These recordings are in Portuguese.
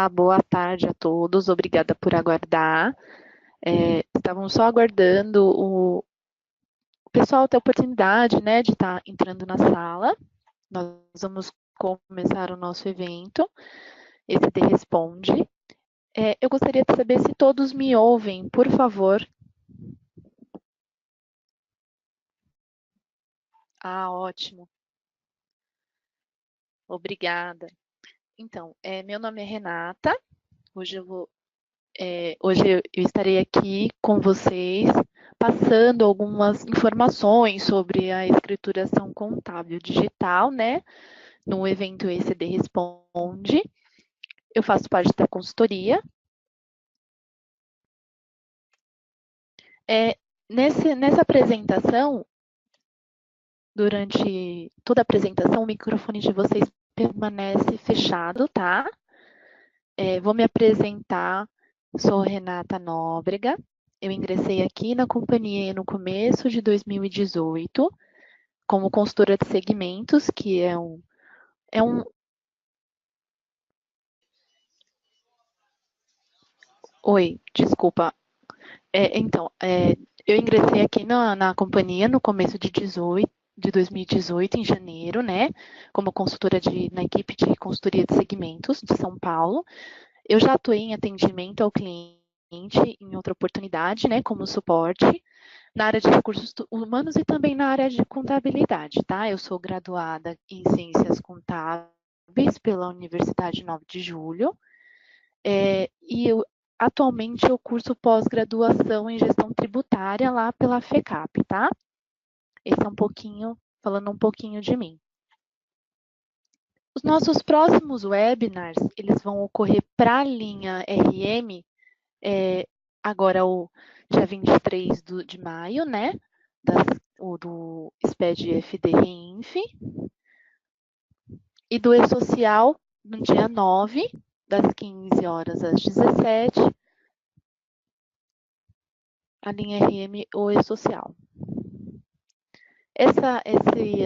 Olá, boa tarde a todos. Obrigada por aguardar. Estávamos só aguardando o pessoal ter a oportunidade, né, de estar entrando na sala. Nós vamos começar o nosso evento, ECD Responde. Eu gostaria de saber se todos me ouvem, por favor. Ah, ótimo. Obrigada. Então, meu nome é Renata. Hoje eu estarei aqui com vocês, passando algumas informações sobre a escrituração contábil digital, né? No evento ECD Responde. Eu faço parte da consultoria. Nessa apresentação, durante toda a apresentação, o microfone de vocês permanece fechado, tá? Vou me apresentar. Sou Renata Nóbrega. Eu ingressei aqui na companhia no começo de 2018 como consultora de segmentos, que é um. Oi, desculpa. Eu ingressei aqui na companhia no começo de 2018, em janeiro, né? Como consultora na equipe de consultoria de segmentos de São Paulo. Eu já atuei em atendimento ao cliente em outra oportunidade, né? Como suporte, na área de recursos humanos e também na área de contabilidade, tá? Eu sou graduada em Ciências Contábeis pela Universidade 9 de Julho. Atualmente eu curso pós-graduação em gestão tributária lá pela FECAP, tá? Esse é falando um pouquinho de mim. Os nossos próximos webinars, eles vão ocorrer para a linha RM, agora o dia 23 de maio, né? Do SPED FD Reinf. E do E-Social, no dia 9, das 15 horas às 17, a linha RM ou E-Social. Essa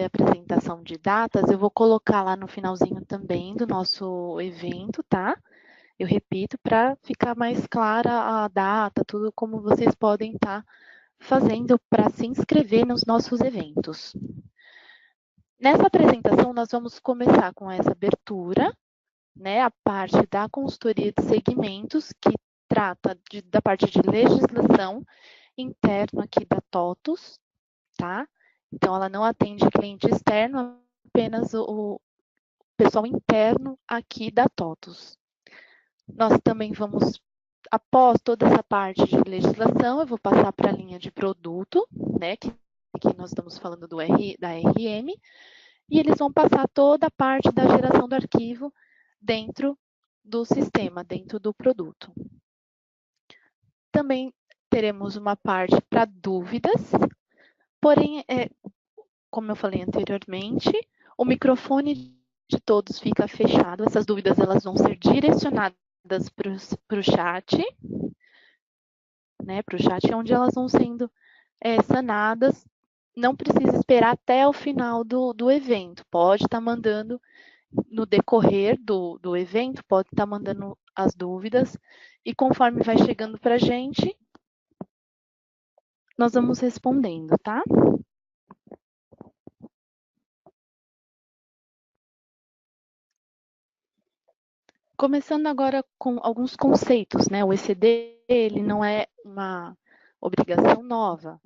apresentação de datas eu vou colocar lá no finalzinho também do nosso evento, tá? Eu repito, para ficar mais clara a data, tudo como vocês podem estar fazendo para se inscrever nos nossos eventos. Nessa apresentação, nós vamos começar com essa abertura, né? A parte da consultoria de segmentos, que trata da parte de legislação interna aqui da TOTUS, tá? Então, ela não atende cliente externo, apenas o pessoal interno aqui da TOTUS. Nós também vamos, após toda essa parte de legislação, eu vou passar para a linha de produto, né, que aqui nós estamos falando da RM, e eles vão passar toda a parte da geração do arquivo dentro do sistema, dentro do produto. Também teremos uma parte para dúvidas, porém, como eu falei anteriormente, o microfone de todos fica fechado. Essas dúvidas elas vão ser direcionadas para o chat, né? Para o chat, onde elas vão sendo sanadas. Não precisa esperar até o final do evento. Pode estar mandando no decorrer do evento, pode estar mandando as dúvidas. E conforme vai chegando para a gente, nós vamos respondendo, tá? Começando agora com alguns conceitos, né? O ECD, ele não é uma obrigação nova.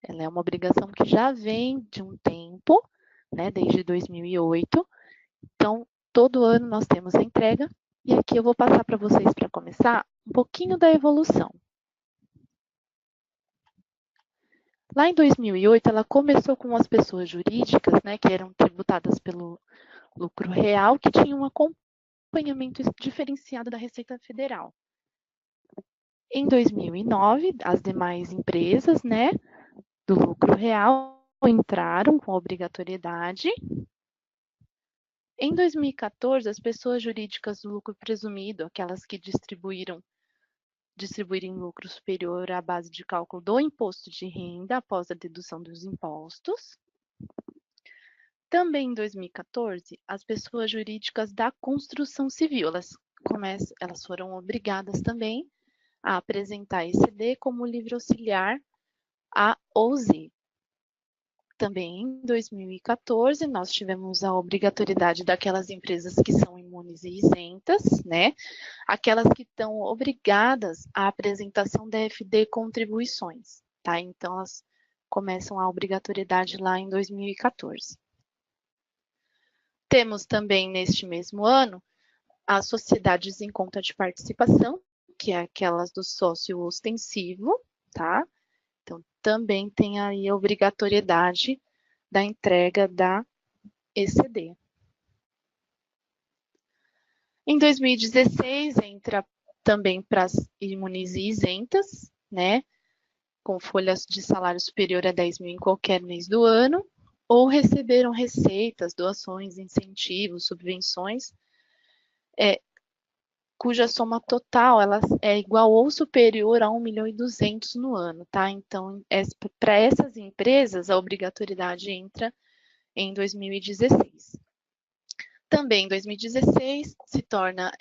Ela é uma obrigação que já vem de um tempo, né? Desde 2008. Então, todo ano nós temos a entrega. E aqui eu vou passar para vocês, para começar, um pouquinho da evolução. Lá em 2008, ela começou com as pessoas jurídicas, né? Que eram tributadas pelo lucro real, que tinham um acompanhamento diferenciado da Receita Federal. Em 2009, as demais empresas, né, do lucro real entraram com a obrigatoriedade. Em 2014, as pessoas jurídicas do lucro presumido, aquelas que distribuírem lucro superior à base de cálculo do imposto de renda após a dedução dos impostos. Também em 2014, as pessoas jurídicas da construção civil, elas elas foram obrigadas também a apresentar ECD como livro auxiliar A ou Z. Também em 2014, nós tivemos a obrigatoriedade daquelas empresas que são imunes e isentas, né? Aquelas que estão obrigadas à apresentação da FD contribuições, tá? Então, elas começam a obrigatoriedade lá em 2014. Temos também, neste mesmo ano, as sociedades em conta de participação, que é aquelas do sócio ostensivo, tá? Então, também tem aí a obrigatoriedade da entrega da ECD. Em 2016, entra também para as imunes e isentas, né? Com folhas de salário superior a 10 mil em qualquer mês do ano, ou receberam receitas, doações, incentivos, subvenções, cuja soma total ela é igual ou superior a 1.200.000 no ano, tá? Então, para essas empresas, a obrigatoriedade entra em 2016. Também em 2016 se torna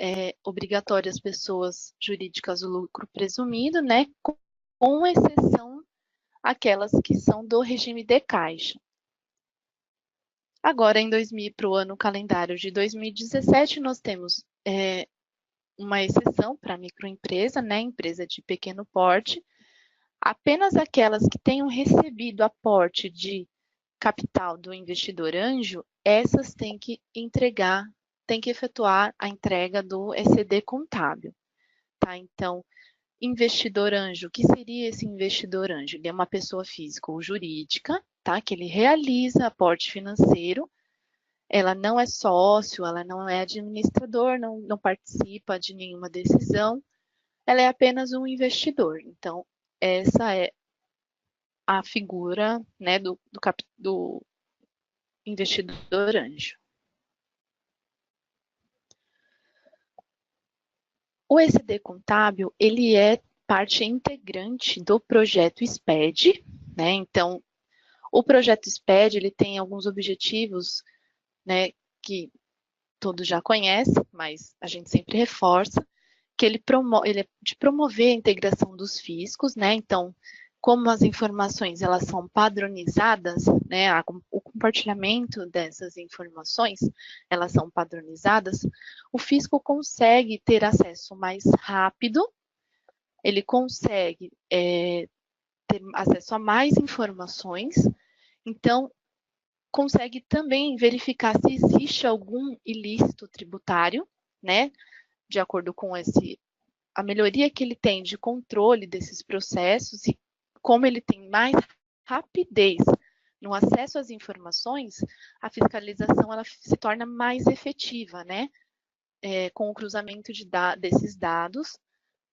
obrigatório as pessoas jurídicas o lucro presumido, né? Com exceção aquelas que são do regime de caixa. Agora, para o ano calendário de 2017, nós temos uma exceção para microempresa, né? Empresa de pequeno porte. Apenas aquelas que tenham recebido aporte de capital do investidor anjo, essas têm que efetuar a entrega do ECD contábil, tá? Então, investidor anjo, o que seria esse investidor anjo? Ele é uma pessoa física ou jurídica, tá? Que ele realiza aporte financeiro, ela não é sócio, ela não é administrador, não participa de nenhuma decisão, ela é apenas um investidor. Então, essa é a figura, né, do investidor anjo. O ECD contábil, ele é parte integrante do projeto SPED, né? Então, o projeto SPED, ele tem alguns objetivos, né, que todos já conhecem, mas a gente sempre reforça, que ele é de promover a integração dos fiscos, né? Então, como as informações elas são padronizadas, né, o compartilhamento dessas informações, elas são padronizadas, o fisco consegue ter acesso mais rápido, ele consegue ter acesso a mais informações, então consegue também verificar se existe algum ilícito tributário, né, de acordo com a melhoria que ele tem de controle desses processos e como ele tem mais rapidez no acesso às informações, a fiscalização ela se torna mais efetiva, né? Com o cruzamento desses dados,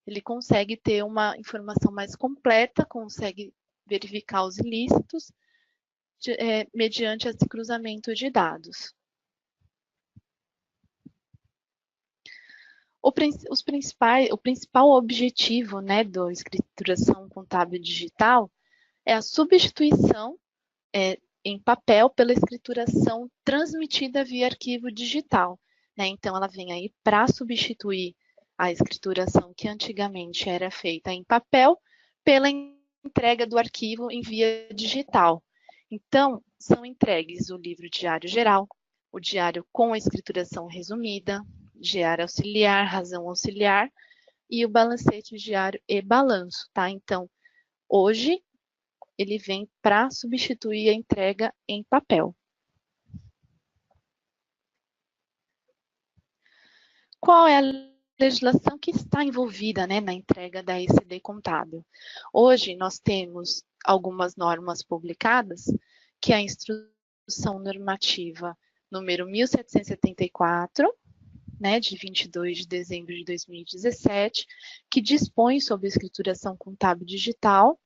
ele consegue ter uma informação mais completa, consegue verificar os ilícitos mediante esse cruzamento de dados. O principal objetivo, né, da escrituração contábil digital é a substituição em papel pela escrituração transmitida via arquivo digital, né? Então, ela vem aí para substituir a escrituração que antigamente era feita em papel pela entrega do arquivo em via digital. Então, são entregues o livro diário geral, o diário com a escrituração resumida, diário auxiliar, razão auxiliar e o balancete diário e balanço, tá? Então, hoje ele vem para substituir a entrega em papel. Qual é a legislação que está envolvida, né, na entrega da ECD contábil? Hoje nós temos algumas normas publicadas, que é a Instrução Normativa número 1774, né, de 22 de dezembro de 2017, que dispõe sobre a escrituração contábil digital,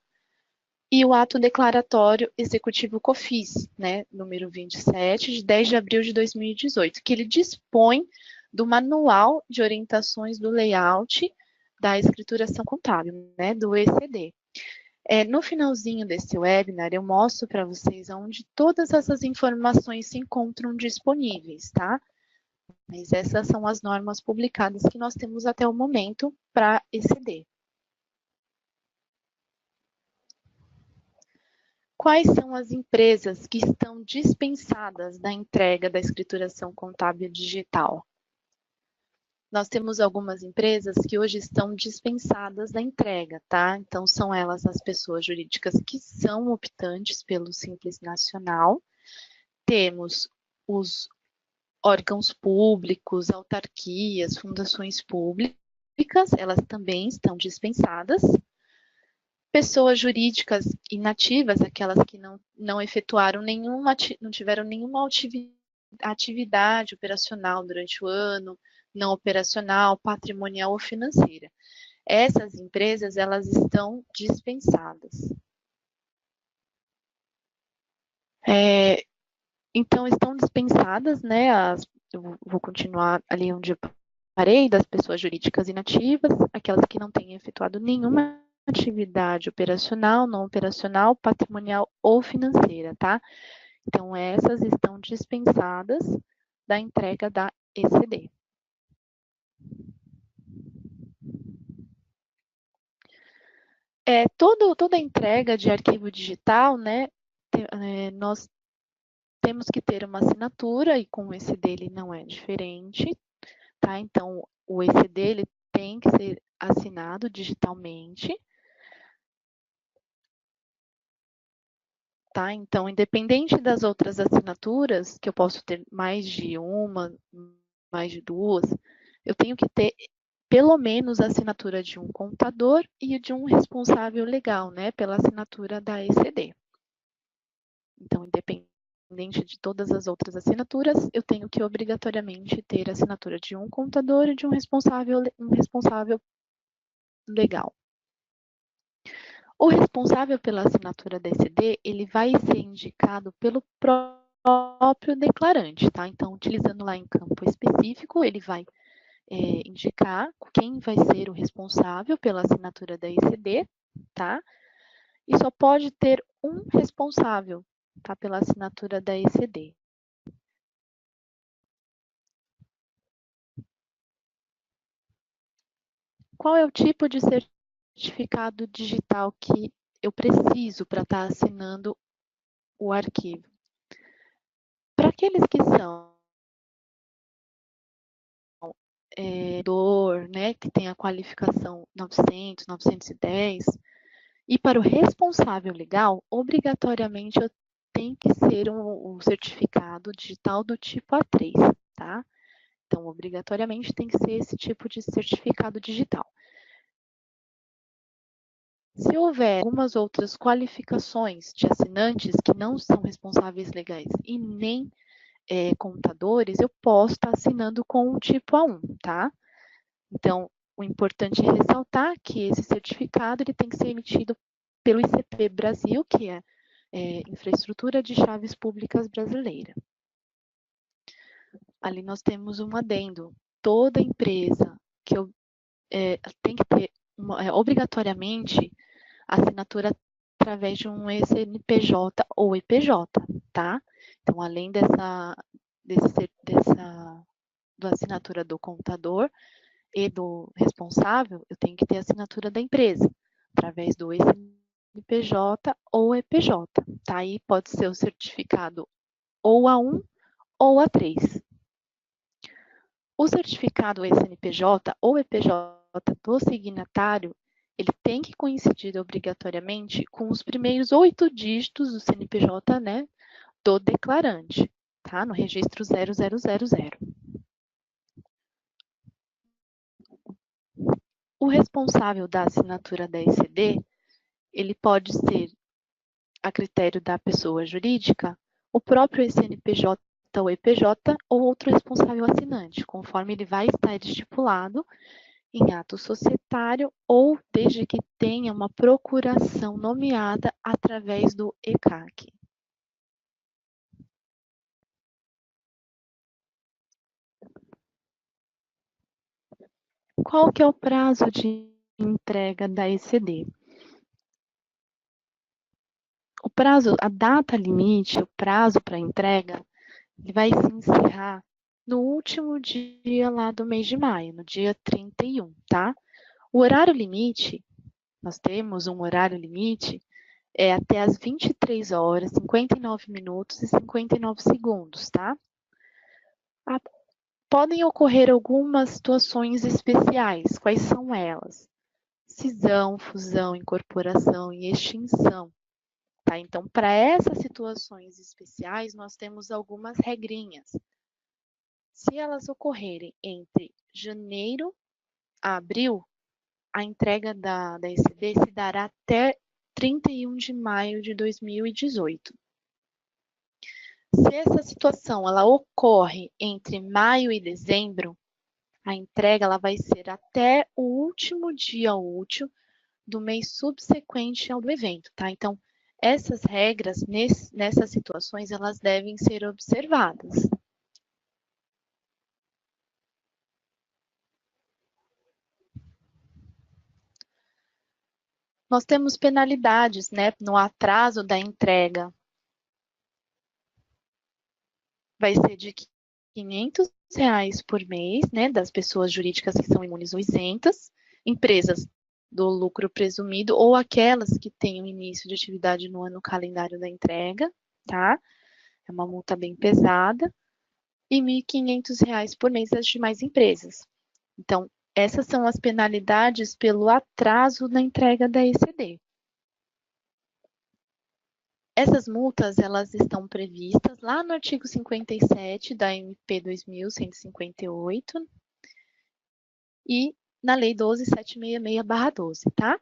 e o ato declaratório executivo COFINS, né, número 27, de 10 de abril de 2018, que ele dispõe do manual de orientações do layout da escrituração contábil, né, do ECD. No finalzinho desse webinar, eu mostro para vocês onde todas essas informações se encontram disponíveis, tá? Mas essas são as normas publicadas que nós temos até o momento para ECD. Quais são as empresas que estão dispensadas da entrega da escrituração contábil digital? Nós temos algumas empresas que hoje estão dispensadas da entrega, tá? Então, são elas as pessoas jurídicas que são optantes pelo Simples Nacional. Temos os órgãos públicos, autarquias, fundações públicas, elas também estão dispensadas. Pessoas jurídicas inativas, aquelas que não efetuaram não tiveram nenhuma atividade operacional durante o ano, não operacional, patrimonial ou financeira. Essas empresas, elas estão dispensadas. Então, estão dispensadas, né? Eu vou continuar ali onde eu parei, das pessoas jurídicas inativas, aquelas que não têm efetuado nenhuma atividade operacional, não operacional, patrimonial ou financeira, tá? Então, essas estão dispensadas da entrega da ECD. Toda entrega de arquivo digital, né, nós temos que ter uma assinatura, e com o ECD ele não é diferente, tá? Então, o ECD ele tem que ser assinado digitalmente, tá? Então, independente das outras assinaturas, que eu posso ter mais de uma, mais de duas, eu tenho que ter pelo menos a assinatura de um contador e de um responsável legal, né, pela assinatura da ECD. Então, independente de todas as outras assinaturas, eu tenho que obrigatoriamente ter a assinatura de um contador e de um responsável legal. O responsável pela assinatura da ECD, ele vai ser indicado pelo próprio declarante, tá? Então, utilizando lá em campo específico, ele vai indicar quem vai ser o responsável pela assinatura da ECD, tá? E só pode ter um responsável, tá? Pela assinatura da ECD. Qual é o tipo de certificado digital que eu preciso para estar assinando o arquivo? Para aqueles que são né, que tem a qualificação 900, 910, e para o responsável legal, obrigatoriamente eu tenho que ser um certificado digital do tipo A3, tá? Então, obrigatoriamente tem que ser esse tipo de certificado digital. Se houver algumas outras qualificações de assinantes que não são responsáveis legais e nem contadores, eu posso estar assinando com o tipo A1, tá? Então, o importante é ressaltar que esse certificado ele tem que ser emitido pelo ICP Brasil, que é Infraestrutura de Chaves Públicas Brasileira. Ali nós temos um adendo. Toda empresa que tem que ter obrigatoriamente assinatura através de um CNPJ ou EPJ, tá? Então, além da assinatura do contador e do responsável, eu tenho que ter a assinatura da empresa, através do CNPJ ou EPJ, tá? Aí pode ser o certificado ou A1 ou A3. O certificado CNPJ ou EPJ do signatário, ele tem que coincidir obrigatoriamente com os primeiros 8 dígitos do CNPJ, né, do declarante, tá? No registro 0000. O responsável da assinatura da ECD, ele pode ser, a critério da pessoa jurídica, o próprio CNPJ ou EPJ ou outro responsável assinante, conforme ele vai estar estipulado em ato societário ou desde que tenha uma procuração nomeada através do ECAC. Qual que é o prazo de entrega da ECD? O prazo, a data limite, o prazo para entrega, ele vai se encerrar no último dia lá do mês de maio, no dia 31, tá? O horário limite, nós temos um horário limite, até as 23 horas, 59 minutos e 59 segundos, tá? Podem ocorrer algumas situações especiais. Quais são elas? Cisão, fusão, incorporação e extinção. Tá? Então, para essas situações especiais, nós temos algumas regrinhas. Se elas ocorrerem entre janeiro a abril, a entrega da ECD se dará até 31 de maio de 2018. Se essa situação ela ocorre entre maio e dezembro, a entrega ela vai ser até o último dia útil do mês subsequente ao do evento, tá? Então, essas regras, nessas situações, elas devem ser observadas. Nós temos penalidades, né, no atraso da entrega. Vai ser de R$ 500 por mês, né, das pessoas jurídicas que são imunes ou isentas, empresas do lucro presumido ou aquelas que tenham início de atividade no ano calendário da entrega, tá? É uma multa bem pesada. E R$ 1.500 por mês das demais empresas. Então, essas são as penalidades pelo atraso na entrega da ECD. Essas multas, elas estão previstas lá no artigo 57 da MP 2158 e na Lei 12.766/12, tá?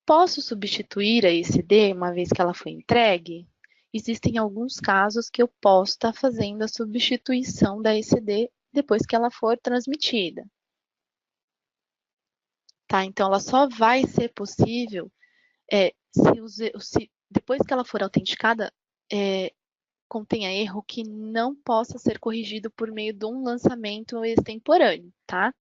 Posso substituir a ECD uma vez que ela foi entregue? Existem alguns casos que eu posso estar fazendo a substituição da ECD depois que ela for transmitida. Tá? Então, ela só vai ser possível se depois que ela for autenticada, contenha erro que não possa ser corrigido por meio de um lançamento extemporâneo, tá?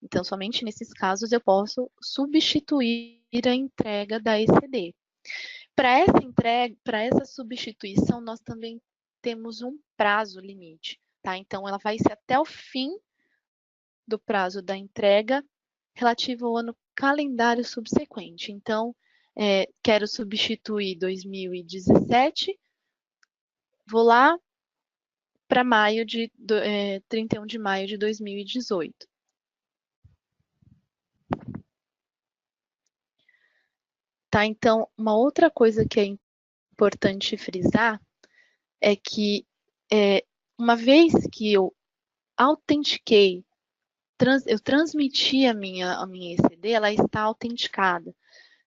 Então, somente nesses casos eu posso substituir a entrega da ECD. Para essa entrega, para essa substituição, nós também temos um prazo limite, tá? Então, ela vai ser até o fim do prazo da entrega relativo ao ano calendário subsequente. Então, quero substituir 2017, vou lá para 31 de maio de 2018. Tá, então, uma outra coisa que é importante frisar é que, uma vez que eu autentiquei, eu transmiti a minha ECD, ela está autenticada.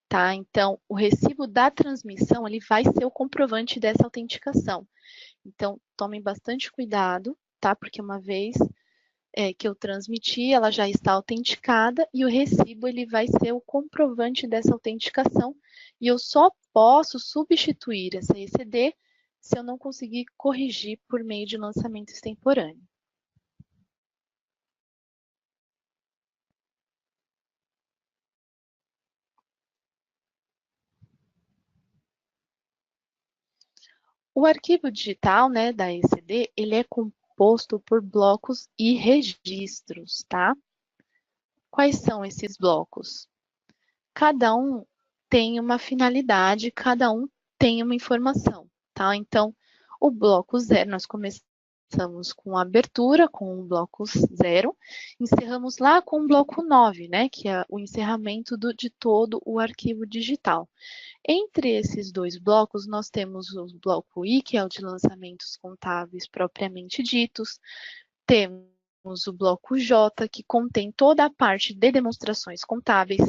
Tá? Então, o recibo da transmissão ele vai ser o comprovante dessa autenticação. Então, tomem bastante cuidado, tá? Porque uma vez que eu transmiti, ela já está autenticada e o recibo ele vai ser o comprovante dessa autenticação e eu só posso substituir essa ECD se eu não conseguir corrigir por meio de lançamento extemporâneo. O arquivo digital, né, da ECD, ele é composto por blocos e registros, tá? Quais são esses blocos? Cada um tem uma finalidade, cada um tem uma informação, tá? Então, o bloco 0, nós começamos com a abertura, com o bloco 0, encerramos lá com o bloco 9, né? Que é o encerramento de todo o arquivo digital. Entre esses dois blocos, nós temos o bloco I, que é o de lançamentos contábeis propriamente ditos, temos o bloco J, que contém toda a parte de demonstrações contábeis,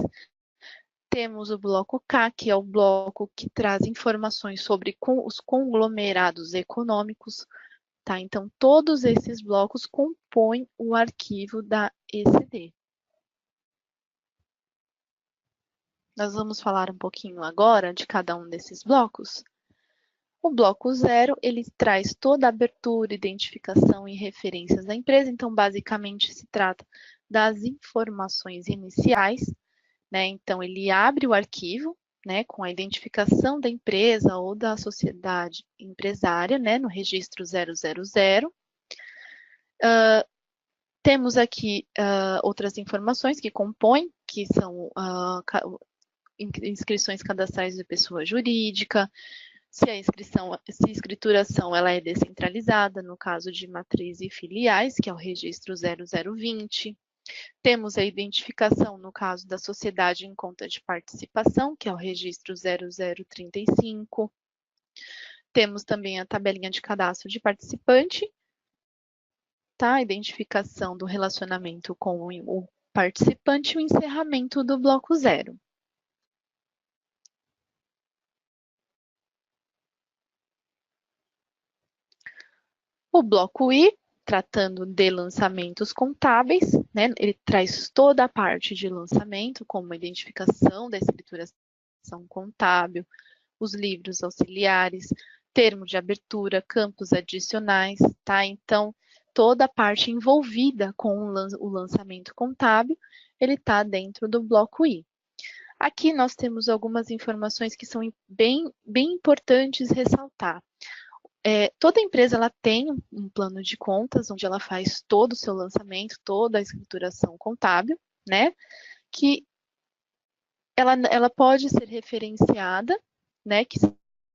temos o bloco K, que é o bloco que traz informações sobre os conglomerados econômicos, tá? Então, todos esses blocos compõem o arquivo da ECD. Nós vamos falar um pouquinho agora de cada um desses blocos. O bloco 0, ele traz toda a abertura, identificação e referências da empresa. Então, basicamente, se trata das informações iniciais, né? Então, ele abre o arquivo, né, com a identificação da empresa ou da sociedade empresária, né, no registro 000. Temos aqui outras informações que compõem, que são inscrições cadastrais de pessoa jurídica, se a escrituração ela é descentralizada, no caso de matriz e filiais, que é o registro 0020. Temos a identificação no caso da sociedade em conta de participação, que é o registro 0035. Temos também a tabelinha de cadastro de participante, tá? A identificação do relacionamento com o participante e o encerramento do bloco 0. O bloco I, tratando de lançamentos contábeis, né? Ele traz toda a parte de lançamento, como a identificação da escrituração contábil, os livros auxiliares, termo de abertura, campos adicionais, tá? Então, toda a parte envolvida com o lançamento contábil, ele está dentro do bloco I. Aqui nós temos algumas informações que são bem importantes ressaltar. Toda empresa ela tem um plano de contas, onde ela faz todo o seu lançamento, toda a escrituração contábil, né? Que ela pode ser referenciada, né? Que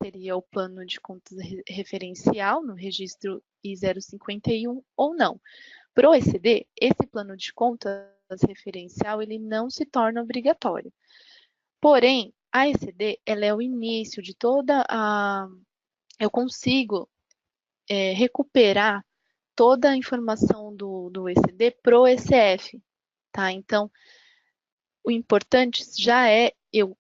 seria o plano de contas referencial no registro I051 ou não. Para o OECD, esse plano de contas referencial ele não se torna obrigatório. Porém, a ECD ela é o início de toda a... Eu consigo recuperar toda a informação do ECD para o ECF, tá? Então, o importante já é eu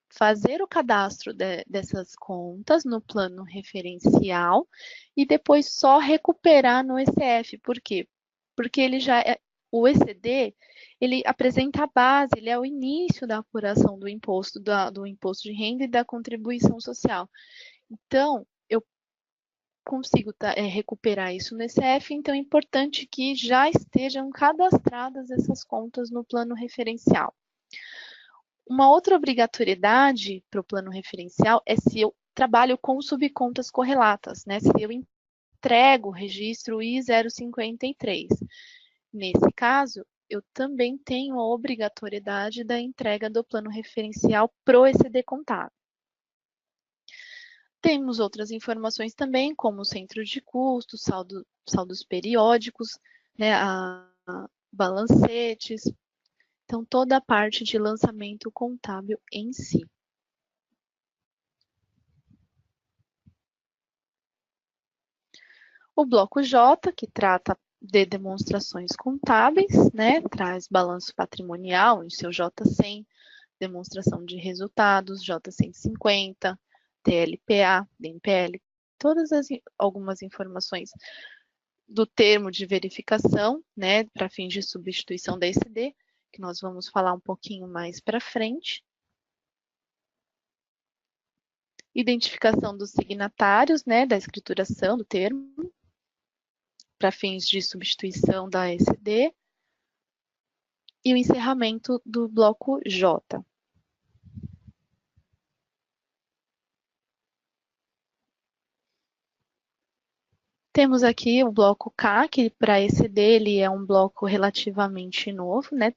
fazer o cadastro dessas contas no plano referencial e depois só recuperar no ECF. Por quê? Porque ele já o ECD, ele apresenta a base, ele é o início da apuração do imposto, do imposto de renda e da contribuição social. Então, eu consigo recuperar isso no ECF, então é importante que já estejam cadastradas essas contas no plano referencial. Uma outra obrigatoriedade para o plano referencial é se eu trabalho com subcontas correlatas, né? Se eu entrego o registro I053. Nesse caso, eu também tenho a obrigatoriedade da entrega do plano referencial pro ECD contábil. Temos outras informações também, como o centro de custos, saldos periódicos, né, balancetes. Então, toda a parte de lançamento contábil em si. O bloco J, que trata de demonstrações contábeis, né, traz balanço patrimonial em seu J100, demonstração de resultados, J150, TLPA, DMPL, algumas informações do termo de verificação, né, para fins de substituição da ECD, que nós vamos falar um pouquinho mais para frente. Identificação dos signatários, né, da escrituração do termo, para fins de substituição da ECD. E o encerramento do bloco J. Temos aqui o bloco K, que para ECD ele é um bloco relativamente novo, né?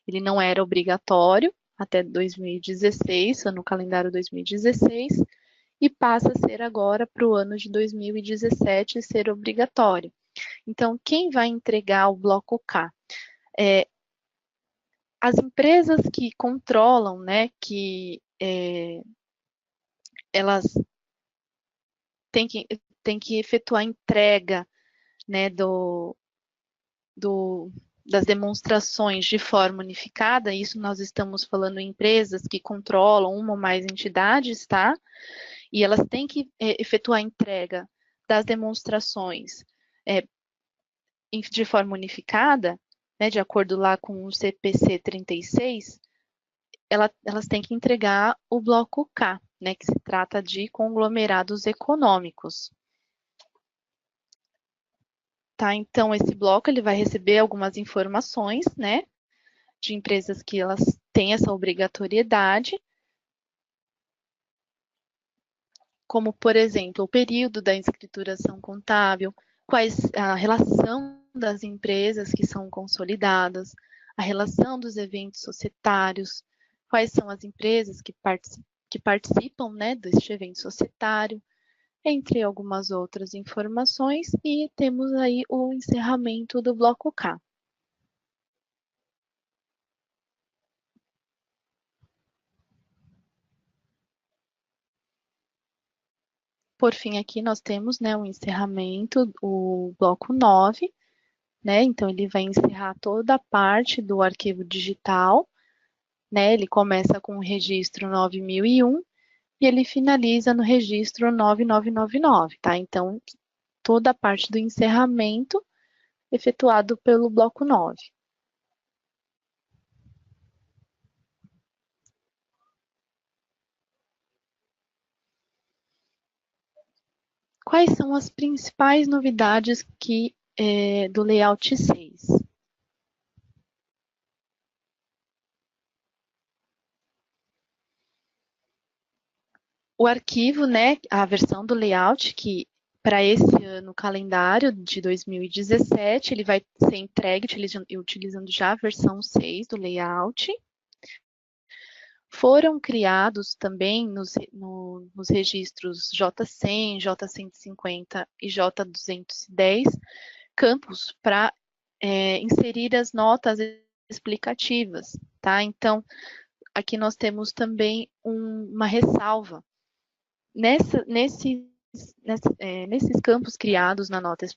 Ele não era obrigatório até 2016, no calendário 2016, e passa a ser agora para o ano de 2017 ser obrigatório. Então, quem vai entregar o bloco K? As empresas que controlam, né, que elas têm que efetuar a entrega, né, das demonstrações de forma unificada, isso nós estamos falando em empresas que controlam uma ou mais entidades, tá? E elas têm que efetuar a entrega das demonstrações de forma unificada, né, de acordo lá com o CPC 36, elas têm que entregar o bloco K, né, que se trata de conglomerados econômicos. Tá, então esse bloco ele vai receber algumas informações, né, de empresas que elas tem essa obrigatoriedade, como, por exemplo, o período da escrituração contábil, quais a relação das empresas que são consolidadas, a relação dos eventos societários, quais são as empresas que participam, né, deste evento societário, entre algumas outras informações, e temos aí o encerramento do bloco K. Por fim, aqui nós temos, né, o encerramento, o bloco 9, né? Então, ele vai encerrar toda a parte do arquivo digital, né? Ele começa com o registro 9001 e ele finaliza no registro 9999, tá? Então, toda a parte do encerramento efetuado pelo bloco 9. Quais são as principais novidades do layout 6? O arquivo, né, a versão do layout, que para esse ano calendário de 2017, ele vai ser entregue utilizando já a versão 6 do layout. Foram criados também nos registros J100, J150 e J210 campos para inserir as notas explicativas, tá? Então, aqui nós temos também uma ressalva. Nesses campos criados na nota,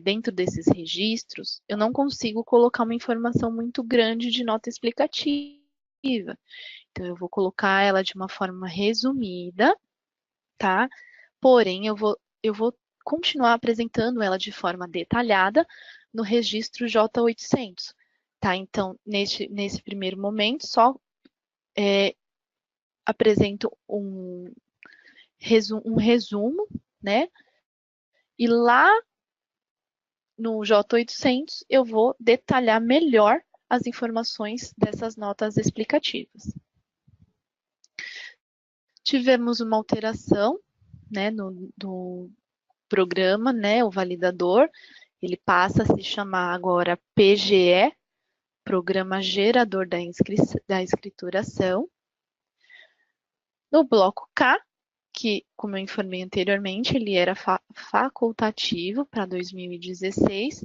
dentro desses registros, eu não consigo colocar uma informação muito grande de nota explicativa. Então, eu vou colocar ela de uma forma resumida, tá? Porém, eu vou continuar apresentando ela de forma detalhada no registro J800, tá? Então, nesse primeiro momento, só apresento um resumo, né? E lá no J800 eu vou detalhar melhor as informações dessas notas explicativas. Tivemos uma alteração, né, no programa, né, o validador, ele passa a se chamar agora PGE, Programa Gerador da Escrituração. No bloco K, que, como eu informei anteriormente, ele era facultativo para 2016,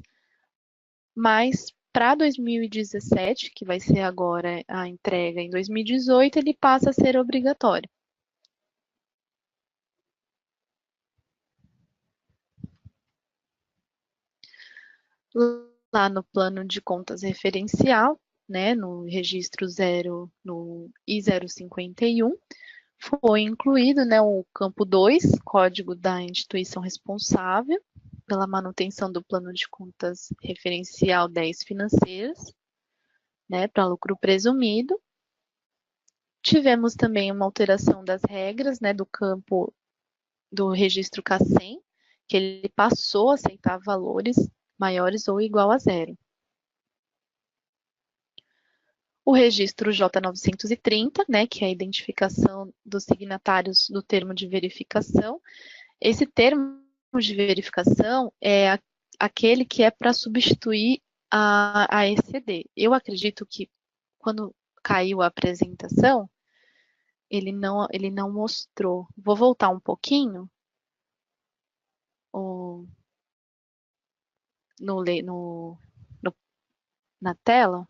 mas para 2017, que vai ser agora a entrega em 2018, ele passa a ser obrigatório. Lá no plano de contas referencial, né, no registro 0, no I051, foi incluído, né, o campo 2, código da instituição responsável pela manutenção do plano de contas referencial 10 financeiras, né, para lucro presumido. Tivemos também uma alteração das regras, né, do campo do registro CACEM, que ele passou a aceitar valores maiores ou igual a zero. O registro J930, né, que é a identificação dos signatários do termo de verificação. Esse termo de verificação é aquele que é para substituir a ECD. Eu acredito que quando caiu a apresentação, ele não mostrou. Vou voltar um pouquinho na tela,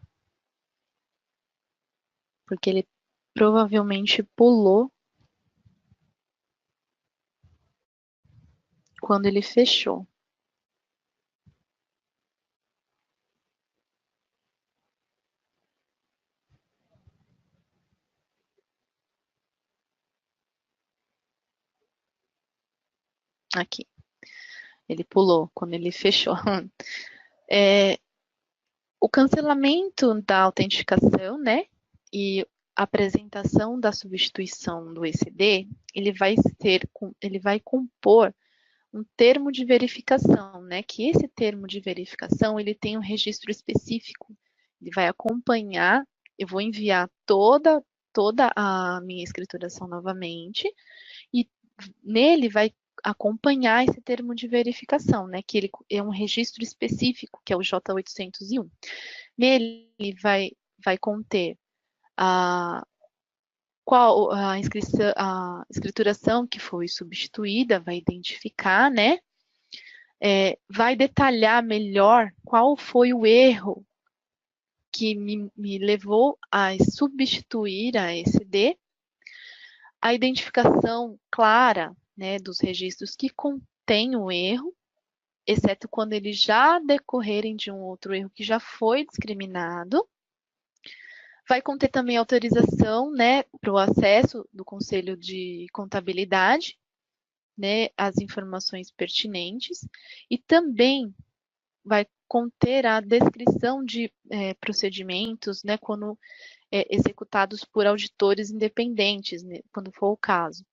porque ele provavelmente pulou quando ele fechou. Aqui. Ele pulou quando ele fechou. O cancelamento da autenticação, né? E a apresentação da substituição do ECD, ele vai compor um termo de verificação, né? Que esse termo de verificação ele tem um registro específico, ele vai acompanhar eu vou enviar toda a minha escrituração novamente e nele vai acompanhar esse termo de verificação, né? Que ele é um registro específico, que é o J801. Nele vai conter qual a escrituração que foi substituída, vai identificar, né? Vai detalhar melhor qual foi o erro que me levou a substituir a ECD, a identificação clara, né, dos registros que contêm o erro, exceto quando eles já decorrerem de um outro erro que já foi discriminado. Vai conter também autorização, né, para o acesso do Conselho de Contabilidade, né, as informações pertinentes, e também vai conter a descrição de procedimentos, né, quando executados por auditores independentes, né, quando for o caso.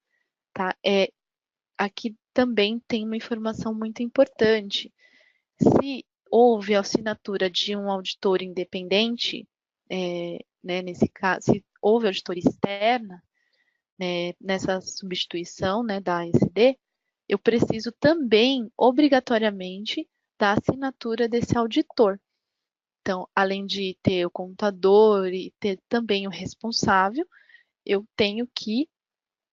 Tá? Aqui também tem uma informação muito importante. Se houve a assinatura de um auditor independente, né, nesse caso, se houve auditoria externa, né, nessa substituição, né, da ECD, eu preciso também, obrigatoriamente, da assinatura desse auditor. Então, além de ter o contador e ter também o responsável, eu tenho que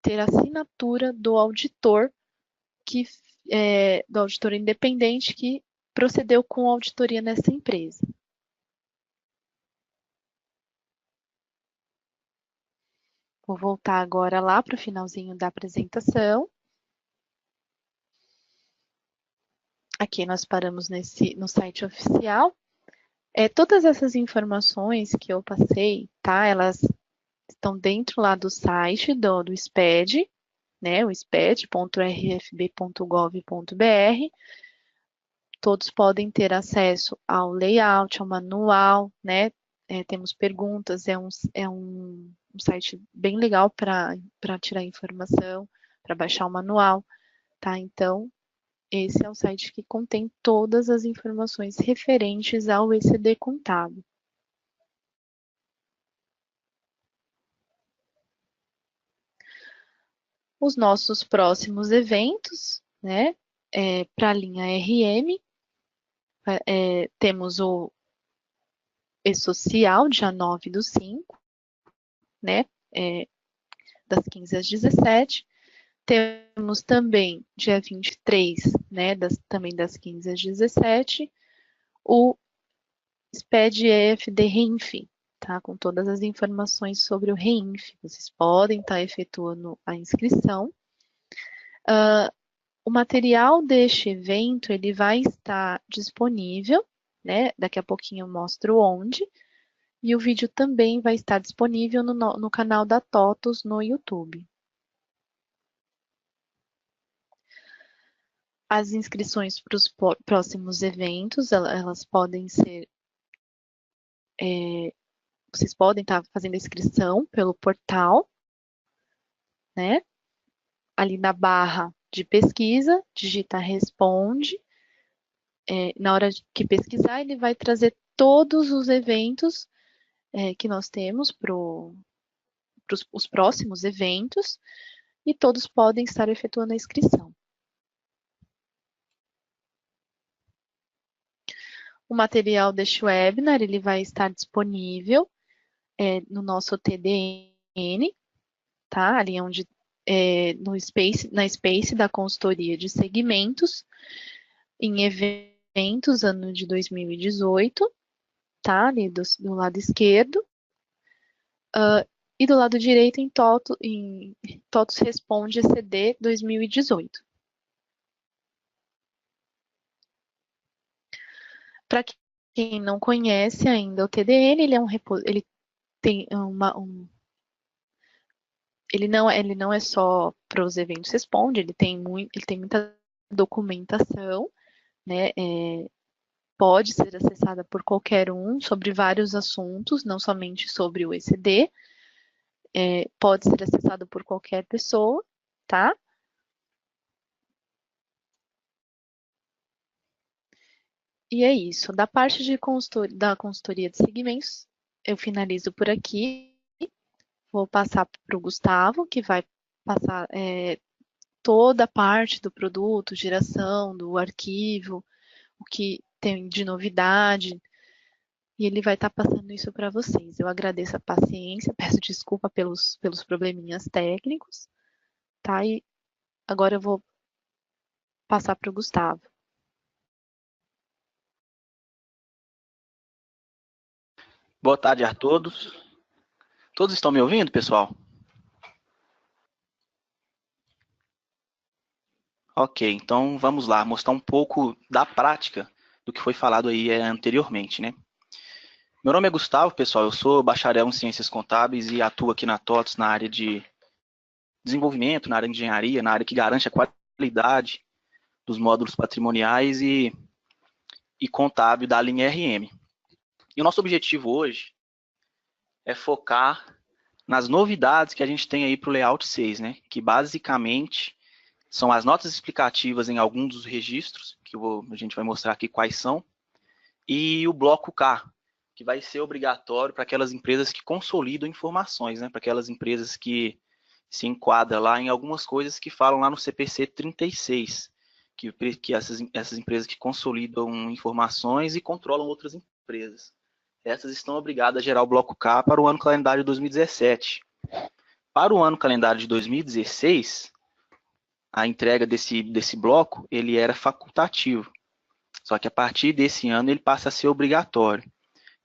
ter a assinatura do auditor do auditor independente que procedeu com a auditoria nessa empresa. Vou voltar agora lá para o finalzinho da apresentação. Aqui nós paramos no site oficial. Todas essas informações que eu passei, tá? Elas estão dentro lá do site do SPED, né? O sped.rfb.gov.br. Todos podem ter acesso ao layout, ao manual, né? Temos perguntas, um site bem legal para tirar informação, para baixar o manual, tá? Então, esse é o site que contém todas as informações referentes ao ECD contábil. Os nossos próximos eventos, né? Para a linha RM, temos o E-Social, dia 9/5, né? Das 15 às 17. Temos também, dia 23, né? Também das 15 às 17, o SPED-EFD REINF, tá? Com todas as informações sobre o REINF. Vocês podem estar efetuando a inscrição. O material deste evento, ele vai estar disponível, né? Daqui a pouquinho eu mostro onde. E o vídeo também vai estar disponível no canal da TOTUS no YouTube. As inscrições para os próximos eventos, elas podem ser... vocês podem estar fazendo a inscrição pelo portal, né? Ali na barra de pesquisa, digita responde. Na hora que pesquisar, ele vai trazer todos os eventos que nós temos para os próximos eventos e todos podem estar efetuando a inscrição. O material deste webinar ele vai estar disponível no nosso TDN, tá? Ali onde na Space da consultoria de segmentos, em eventos, ano de 2018, tá? Ali do lado esquerdo. E do lado direito em TOTUS Responde ECD 2018. Para quem não conhece ainda o TDN, ele tem ele não é só para os eventos Responde, ele tem muita documentação, né? Pode ser acessada por qualquer um sobre vários assuntos, não somente sobre o ECD. Pode ser acessado por qualquer pessoa, tá? E é isso. Da parte da consultoria de segmentos, eu finalizo por aqui. Vou passar para o Gustavo, que vai passar toda a parte do produto, geração, do arquivo, o que tem de novidade, e ele vai estar passando isso para vocês. Eu agradeço a paciência, peço desculpa pelos probleminhas técnicos, tá? E agora eu vou passar para o Gustavo. Boa tarde a todos. Todos estão me ouvindo, pessoal? Ok, então vamos lá, mostrar um pouco da prática do que foi falado aí anteriormente, né? Meu nome é Gustavo, pessoal, eu sou bacharel em Ciências Contábeis e atuo aqui na TOTS na área de desenvolvimento, na área de engenharia, na área que garante a qualidade dos módulos patrimoniais e contábil da linha RM. E o nosso objetivo hoje é focar nas novidades que a gente tem aí para o Layout 6, né? Que basicamente são as notas explicativas em alguns dos registros, que a gente vai mostrar aqui quais são, e o bloco K, que vai ser obrigatório para aquelas empresas que consolidam informações, né? Para aquelas empresas que se enquadram lá em algumas coisas que falam lá no CPC 36, que essas empresas que consolidam informações e controlam outras empresas. Essas estão obrigadas a gerar o bloco K para o ano calendário de 2017. Para o ano calendário de 2016, a entrega desse bloco ele era facultativo. Só que a partir desse ano ele passa a ser obrigatório.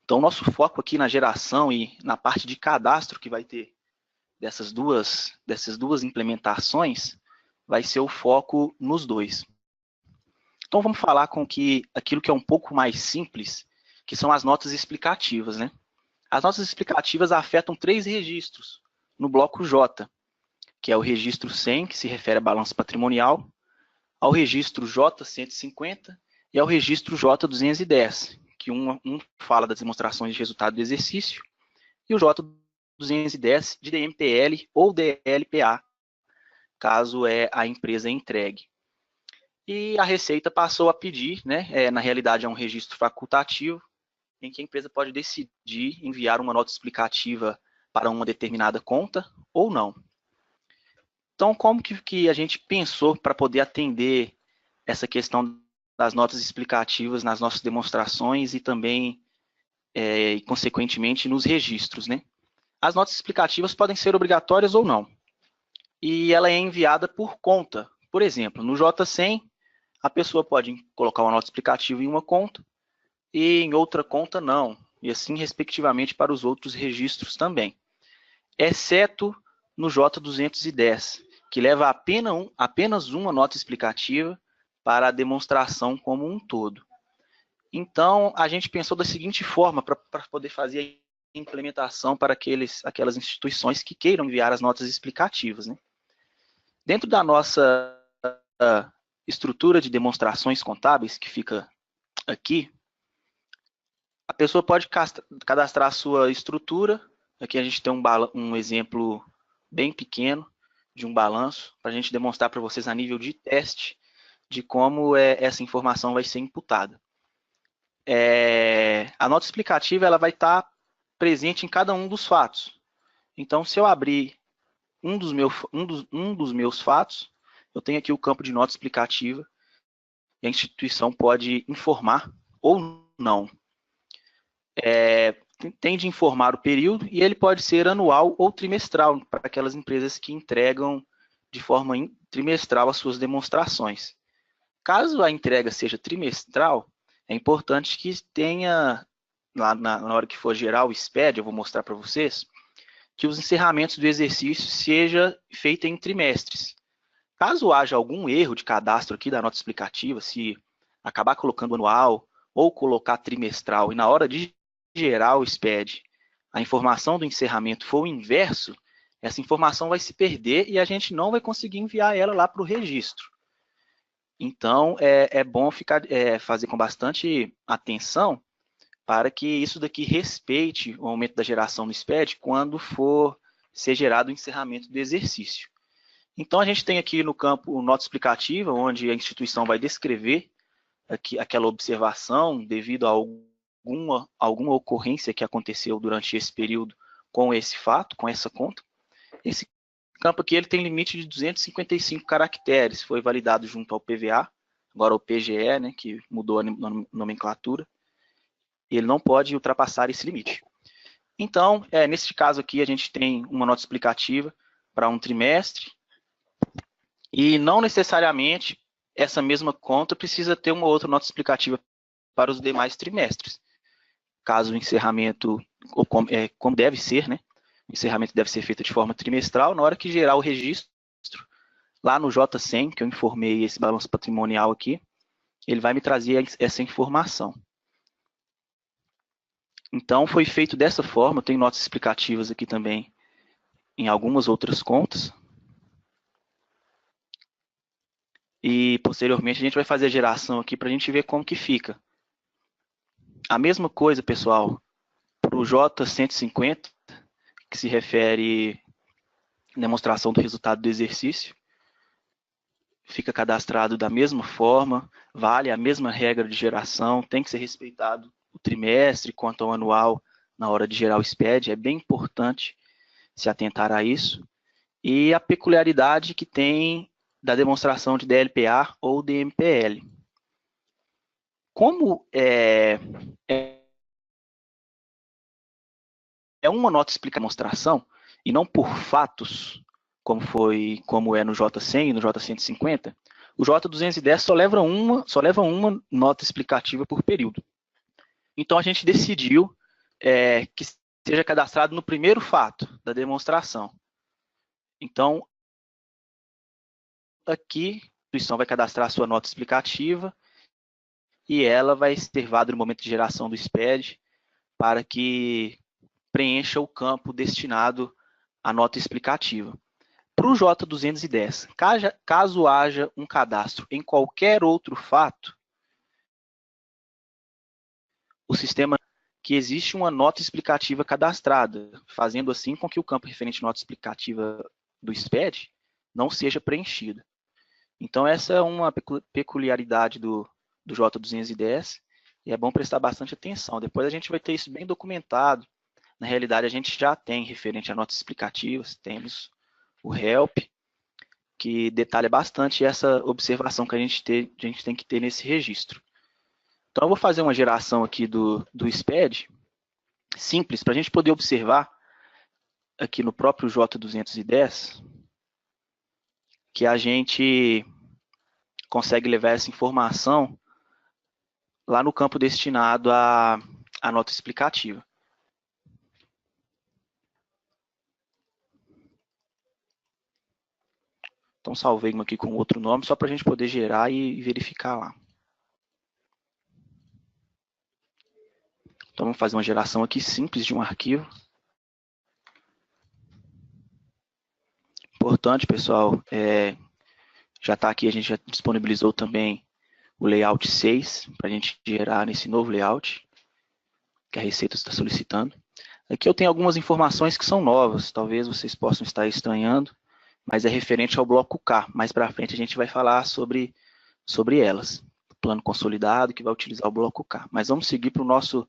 Então, nosso foco aqui na geração e na parte de cadastro que vai ter dessas duas implementações vai ser o foco nos dois. Então, vamos falar com aquilo que é um pouco mais simples, que são as notas explicativas, né? As notas explicativas afetam 3 registros no bloco J, que é o registro 100, que se refere a balanço patrimonial, ao registro J150 e ao registro J210, que um fala das demonstrações de resultado do exercício, e o J210 de DMPL ou DLPA, caso a empresa entregue. E a Receita passou a pedir, né, na realidade é um registro facultativo, em que a empresa pode decidir enviar uma nota explicativa para uma determinada conta ou não. Então, como que a gente pensou para poder atender essa questão das notas explicativas nas nossas demonstrações e também, consequentemente, nos registros, né? As notas explicativas podem ser obrigatórias ou não. E ela é enviada por conta. Por exemplo, no J100, a pessoa pode colocar uma nota explicativa em uma conta e em outra conta não. E assim, respectivamente, para os outros registros também. Exceto no J210, que leva apenas uma nota explicativa para a demonstração como um todo. Então, a gente pensou da seguinte forma para poder fazer a implementação para aquelas instituições que queiram enviar as notas explicativas, né? Dentro da nossa estrutura de demonstrações contábeis, que fica aqui, a pessoa pode cadastrar a sua estrutura. Aqui a gente tem um exemplo bem pequeno de um balanço, para a gente demonstrar para vocês a nível de teste de como essa informação vai ser imputada. A nota explicativa ela vai estar presente em cada um dos fatos. Então, se eu abrir um dos meus fatos, eu tenho aqui o campo de nota explicativa, e a instituição pode informar ou não. Tem de informar o período e ele pode ser anual ou trimestral para aquelas empresas que entregam de forma trimestral as suas demonstrações. Caso a entrega seja trimestral, é importante que tenha, lá na hora que for gerar o SPED, eu vou mostrar para vocês, que os encerramentos do exercício seja feito em trimestres. Caso haja algum erro de cadastro aqui da nota explicativa, se acabar colocando anual ou colocar trimestral e na hora de gerar o SPED, a informação do encerramento for o inverso, essa informação vai se perder e a gente não vai conseguir enviar ela lá para o registro. Então, é bom fazer com bastante atenção para que isso daqui respeite o aumento da geração no SPED quando for ser gerado o encerramento do exercício. Então, a gente tem aqui no campo nota explicativa, onde a instituição vai descrever aquela observação devido a algum alguma ocorrência que aconteceu durante esse período com esse fato, com essa conta. Esse campo aqui ele tem limite de 255 caracteres, foi validado junto ao PVA, agora o PGE, né, que mudou a nomenclatura, e ele não pode ultrapassar esse limite. Então, nesse caso aqui, a gente tem uma nota explicativa para um trimestre, e não necessariamente essa mesma conta precisa ter uma outra nota explicativa para os demais trimestres. Caso o encerramento, ou como deve ser, né? O encerramento deve ser feito de forma trimestral, na hora que gerar o registro, lá no J100, que eu informei esse balanço patrimonial aqui, ele vai me trazer essa informação. Então, foi feito dessa forma, tem notas explicativas aqui também em algumas outras contas. E, posteriormente, a gente vai fazer a geração aqui para a gente ver como que fica. A mesma coisa, pessoal, para o J150, que se refere à demonstração do resultado do exercício, fica cadastrado da mesma forma, vale a mesma regra de geração, tem que ser respeitado o trimestre quanto ao anual na hora de gerar o SPED, é bem importante se atentar a isso. E a peculiaridade que tem da demonstração de DLPA ou DMPL. Como é uma nota explicativa de demonstração, e não por fatos, como é no J100 e no J150, o J210 só leva uma nota explicativa por período. Então, a gente decidiu que seja cadastrado no primeiro fato da demonstração. Então, aqui, a instituição vai cadastrar a sua nota explicativa e ela vai ser válida no momento de geração do SPED para que preencha o campo destinado à nota explicativa. Para o J210, caso haja um cadastro em qualquer outro fato, o sistema que existe uma nota explicativa cadastrada, fazendo assim com que o campo referente à nota explicativa do SPED não seja preenchido. Então, essa é uma peculiaridade do J210 e é bom prestar bastante atenção. Depois a gente vai ter isso bem documentado. Na realidade, a gente já tem referente a notas explicativas, temos o HELP, que detalha bastante essa observação que a gente tem que ter nesse registro. Então, eu vou fazer uma geração aqui do SPED, simples, para a gente poder observar aqui no próprio J210, que a gente consegue levar essa informação lá no campo destinado à nota explicativa. Então, salvei uma aqui com outro nome, só para a gente poder gerar e verificar lá. Então, vamos fazer uma geração aqui simples de um arquivo. Importante, pessoal, já está aqui, a gente já disponibilizou também o layout 6, para a gente gerar nesse novo layout, que a Receita está solicitando. Aqui eu tenho algumas informações que são novas, talvez vocês possam estar estranhando, mas é referente ao bloco K. Mais para frente a gente vai falar sobre elas. O plano consolidado que vai utilizar o bloco K. Mas vamos seguir para o nosso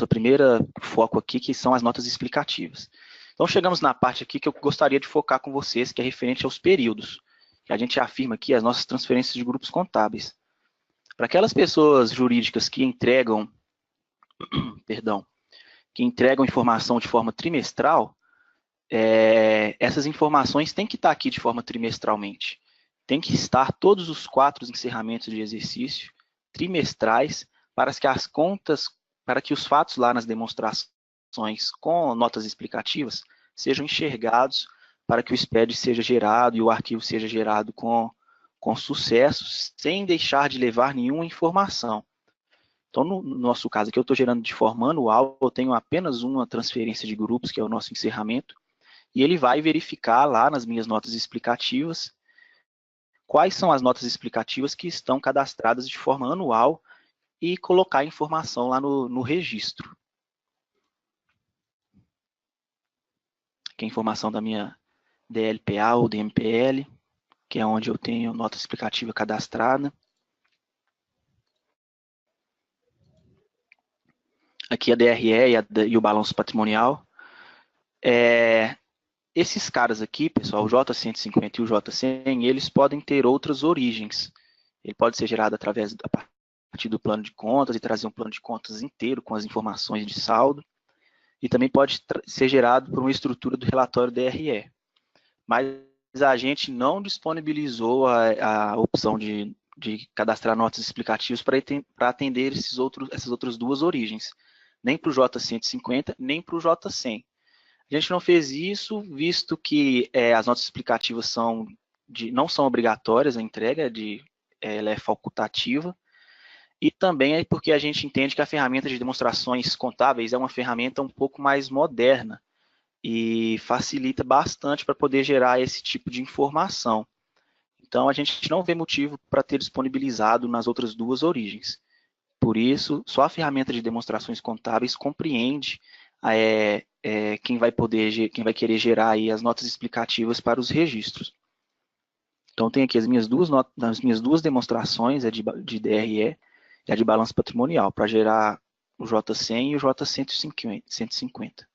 primeiro foco aqui, que são as notas explicativas. Então, chegamos na parte aqui que eu gostaria de focar com vocês, que é referente aos períodos. Que a gente afirma aqui as nossas transferências de grupos contábeis. Para aquelas pessoas jurídicas que entregam, informação de forma trimestral, essas informações têm que estar aqui de forma trimestralmente. Tem que estar todos os 4 encerramentos de exercício trimestrais para que os fatos lá nas demonstrações com notas explicativas sejam enxergados para que o SPED seja gerado e o arquivo seja gerado com sucesso, sem deixar de levar nenhuma informação. Então, no nosso caso aqui, eu estou gerando de forma anual, eu tenho apenas uma transferência de grupos, que é o nosso encerramento, e ele vai verificar lá nas minhas notas explicativas quais são as notas explicativas que estão cadastradas de forma anual e colocar a informação lá no registro. Aqui a informação da minha DLPA ou DMPL, que é onde eu tenho nota explicativa cadastrada. aqui a DRE e o balanço patrimonial. Esses caras aqui, pessoal, o J150 e o J100, eles podem ter outras origens. Ele pode ser gerado a partir do plano de contas e trazer um plano de contas inteiro com as informações de saldo. E também pode ser gerado por uma estrutura do relatório DRE. Mas a gente não disponibilizou a opção de cadastrar notas explicativas para atender essas outras duas origens, nem para o J150, nem para o J100. A gente não fez isso, visto que as notas explicativas não são obrigatórias, a entrega ela é facultativa, e também é porque a gente entende que a ferramenta de demonstrações contábeis é uma ferramenta um pouco mais moderna e facilita bastante para poder gerar esse tipo de informação. Então, a gente não vê motivo para ter disponibilizado nas outras duas origens. Por isso, só a ferramenta de demonstrações contábeis compreende quem vai querer gerar aí as notas explicativas para os registros. Então, tem aqui as minhas duas demonstrações, a de DRE e a de balanço patrimonial, para gerar o J100 e o J150.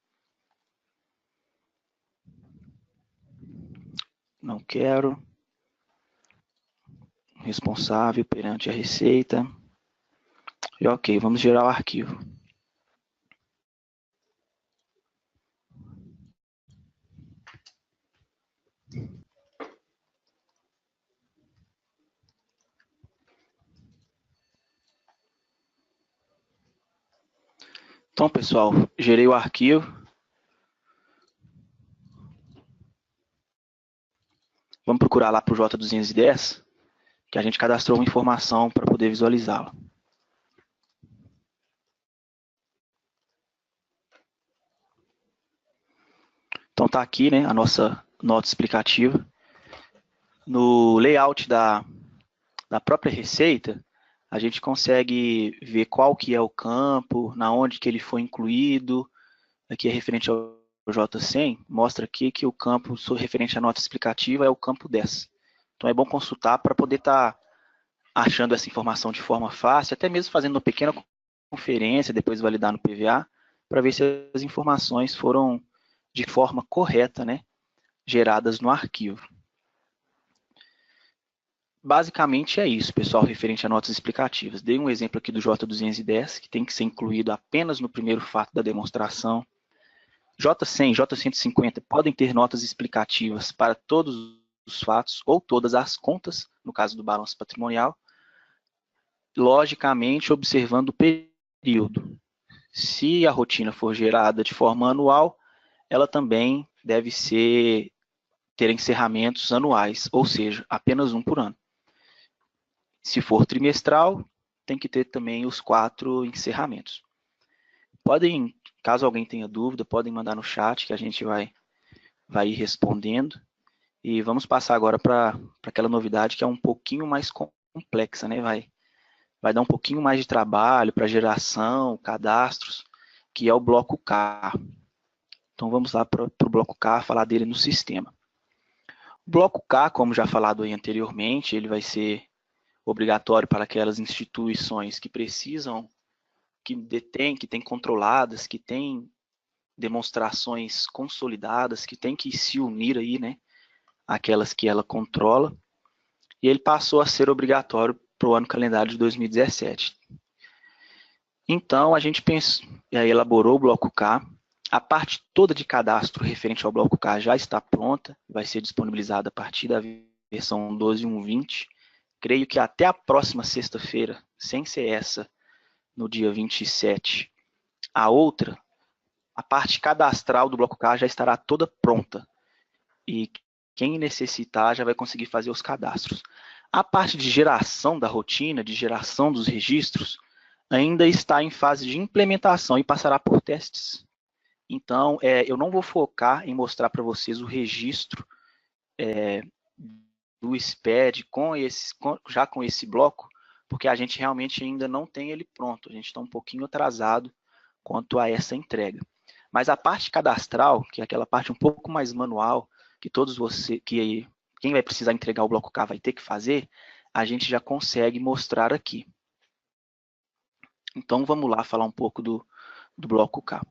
Não quero. Responsável perante a Receita. E ok, vamos gerar o arquivo. Então, pessoal, gerei o arquivo. Vamos procurar lá para o J210, que a gente cadastrou uma informação para poder visualizá-la. Então, está aqui, né, a nossa nota explicativa. No layout da própria Receita, a gente consegue ver qual que é o campo, na onde que ele foi incluído. Aqui é referente ao J100, mostra aqui que o campo referente à nota explicativa é o campo 10. Então, é bom consultar para poder estar achando essa informação de forma fácil, até mesmo fazendo uma pequena conferência, depois validar no PVA, para ver se as informações foram de forma correta, né, geradas no arquivo. Basicamente é isso, pessoal, referente a notas explicativas. Dei um exemplo aqui do J210, que tem que ser incluído apenas no primeiro fato da demonstração. J100 e J150 podem ter notas explicativas para todos os fatos ou todas as contas, no caso do balanço patrimonial, logicamente observando o período. Se a rotina for gerada de forma anual, ela também deve ter encerramentos anuais, ou seja, apenas um por ano. Se for trimestral, tem que ter também os 4 encerramentos. Caso alguém tenha dúvida, podem mandar no chat que a gente vai ir respondendo. E vamos passar agora para aquela novidade que é um pouquinho mais complexa, né? Vai dar um pouquinho mais de trabalho para geração, cadastros, que é o bloco K. Então vamos lá para o bloco K, falar dele no sistema. O bloco K, como já falado aí anteriormente, ele vai ser obrigatório para aquelas instituições que precisam, que têm controladas, que têm demonstrações consolidadas, que têm que se unir aí, né, aquelas que ela controla, e ele passou a ser obrigatório para o ano calendário de 2017. Então, a gente elaborou o bloco K. A parte toda de cadastro referente ao bloco K já está pronta, vai ser disponibilizada a partir da versão 12.1.20. Creio que até a próxima sexta-feira, sem ser essa, no dia 27, a outra, a parte cadastral do bloco K já estará toda pronta. E quem necessitar já vai conseguir fazer os cadastros. A parte de geração da rotina, de geração dos registros, ainda está em fase de implementação e passará por testes. Então, eu não vou focar em mostrar para vocês o registro do SPED já com esse bloco, porque a gente realmente ainda não tem ele pronto. A gente está um pouquinho atrasado quanto a essa entrega. Mas a parte cadastral, que é aquela parte um pouco mais manual, que quem vai precisar entregar o bloco K vai ter que fazer, a gente já consegue mostrar aqui. Então, vamos lá falar um pouco do do bloco K.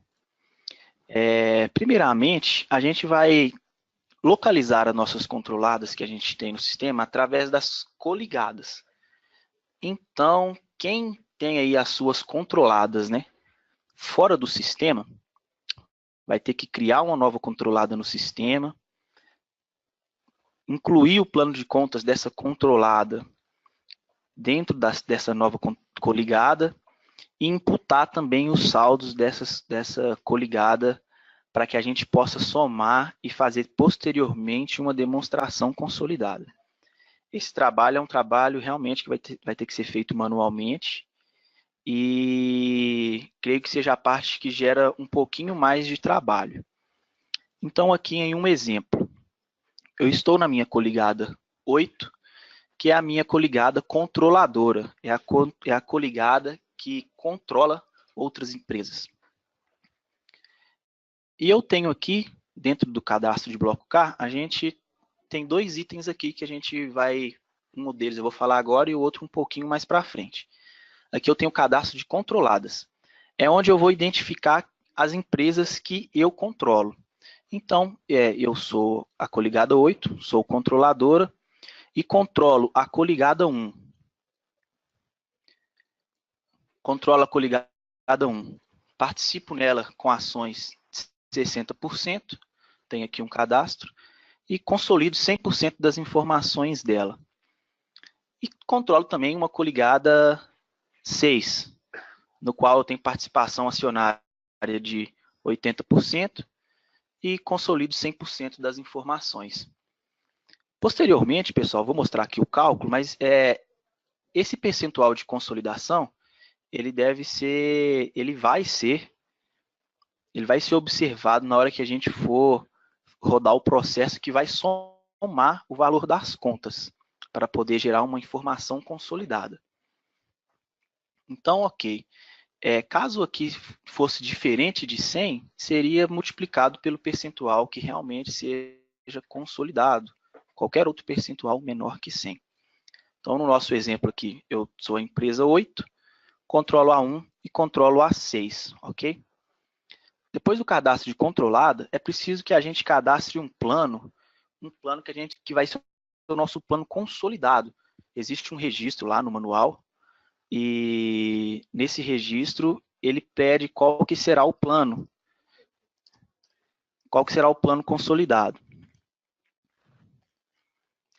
Primeiramente, a gente vai localizar as nossas controladas que a gente tem no sistema através das coligadas. Então, quem tem aí as suas controladas, né, fora do sistema, vai ter que criar uma nova controlada no sistema, incluir o plano de contas dessa controlada dentro dessa nova coligada e imputar também os saldos dessa coligada para que a gente possa somar e fazer posteriormente uma demonstração consolidada. Esse trabalho é um trabalho realmente que vai ter que ser feito manualmente e creio que seja a parte que gera um pouquinho mais de trabalho. Então, aqui em um exemplo, eu estou na minha coligada 8, que é a minha coligada controladora, é a coligada que controla outras empresas. E eu tenho aqui, dentro do cadastro de bloco K, a gente tem dois itens aqui que a gente vai, um deles eu vou falar agora e o outro um pouquinho mais para frente. Aqui eu tenho o cadastro de controladas. É onde eu vou identificar as empresas que eu controlo. Então, eu sou a coligada 8, sou controladora e controlo a coligada 1. Controlo a coligada 1. Participo nela com ações 60%, tenho aqui um cadastro, e consolido 100% das informações dela. E controlo também uma coligada 6, no qual eu tenho participação acionária de 80% e consolido 100% das informações. Posteriormente, pessoal, vou mostrar aqui o cálculo, mas esse percentual de consolidação, ele vai ser observado na hora que a gente for rodar o processo que vai somar o valor das contas, para poder gerar uma informação consolidada. Então, ok. Caso aqui fosse diferente de 100, seria multiplicado pelo percentual que realmente seja consolidado. Qualquer outro percentual menor que 100. Então, no nosso exemplo aqui, eu sou a empresa 8, controlo a 1 e controlo a 6, ok? Depois do cadastro de controlada, é preciso que a gente cadastre um plano que vai ser o nosso plano consolidado. Existe um registro lá no manual, e nesse registro ele pede qual que será o plano. Qual que será o plano consolidado?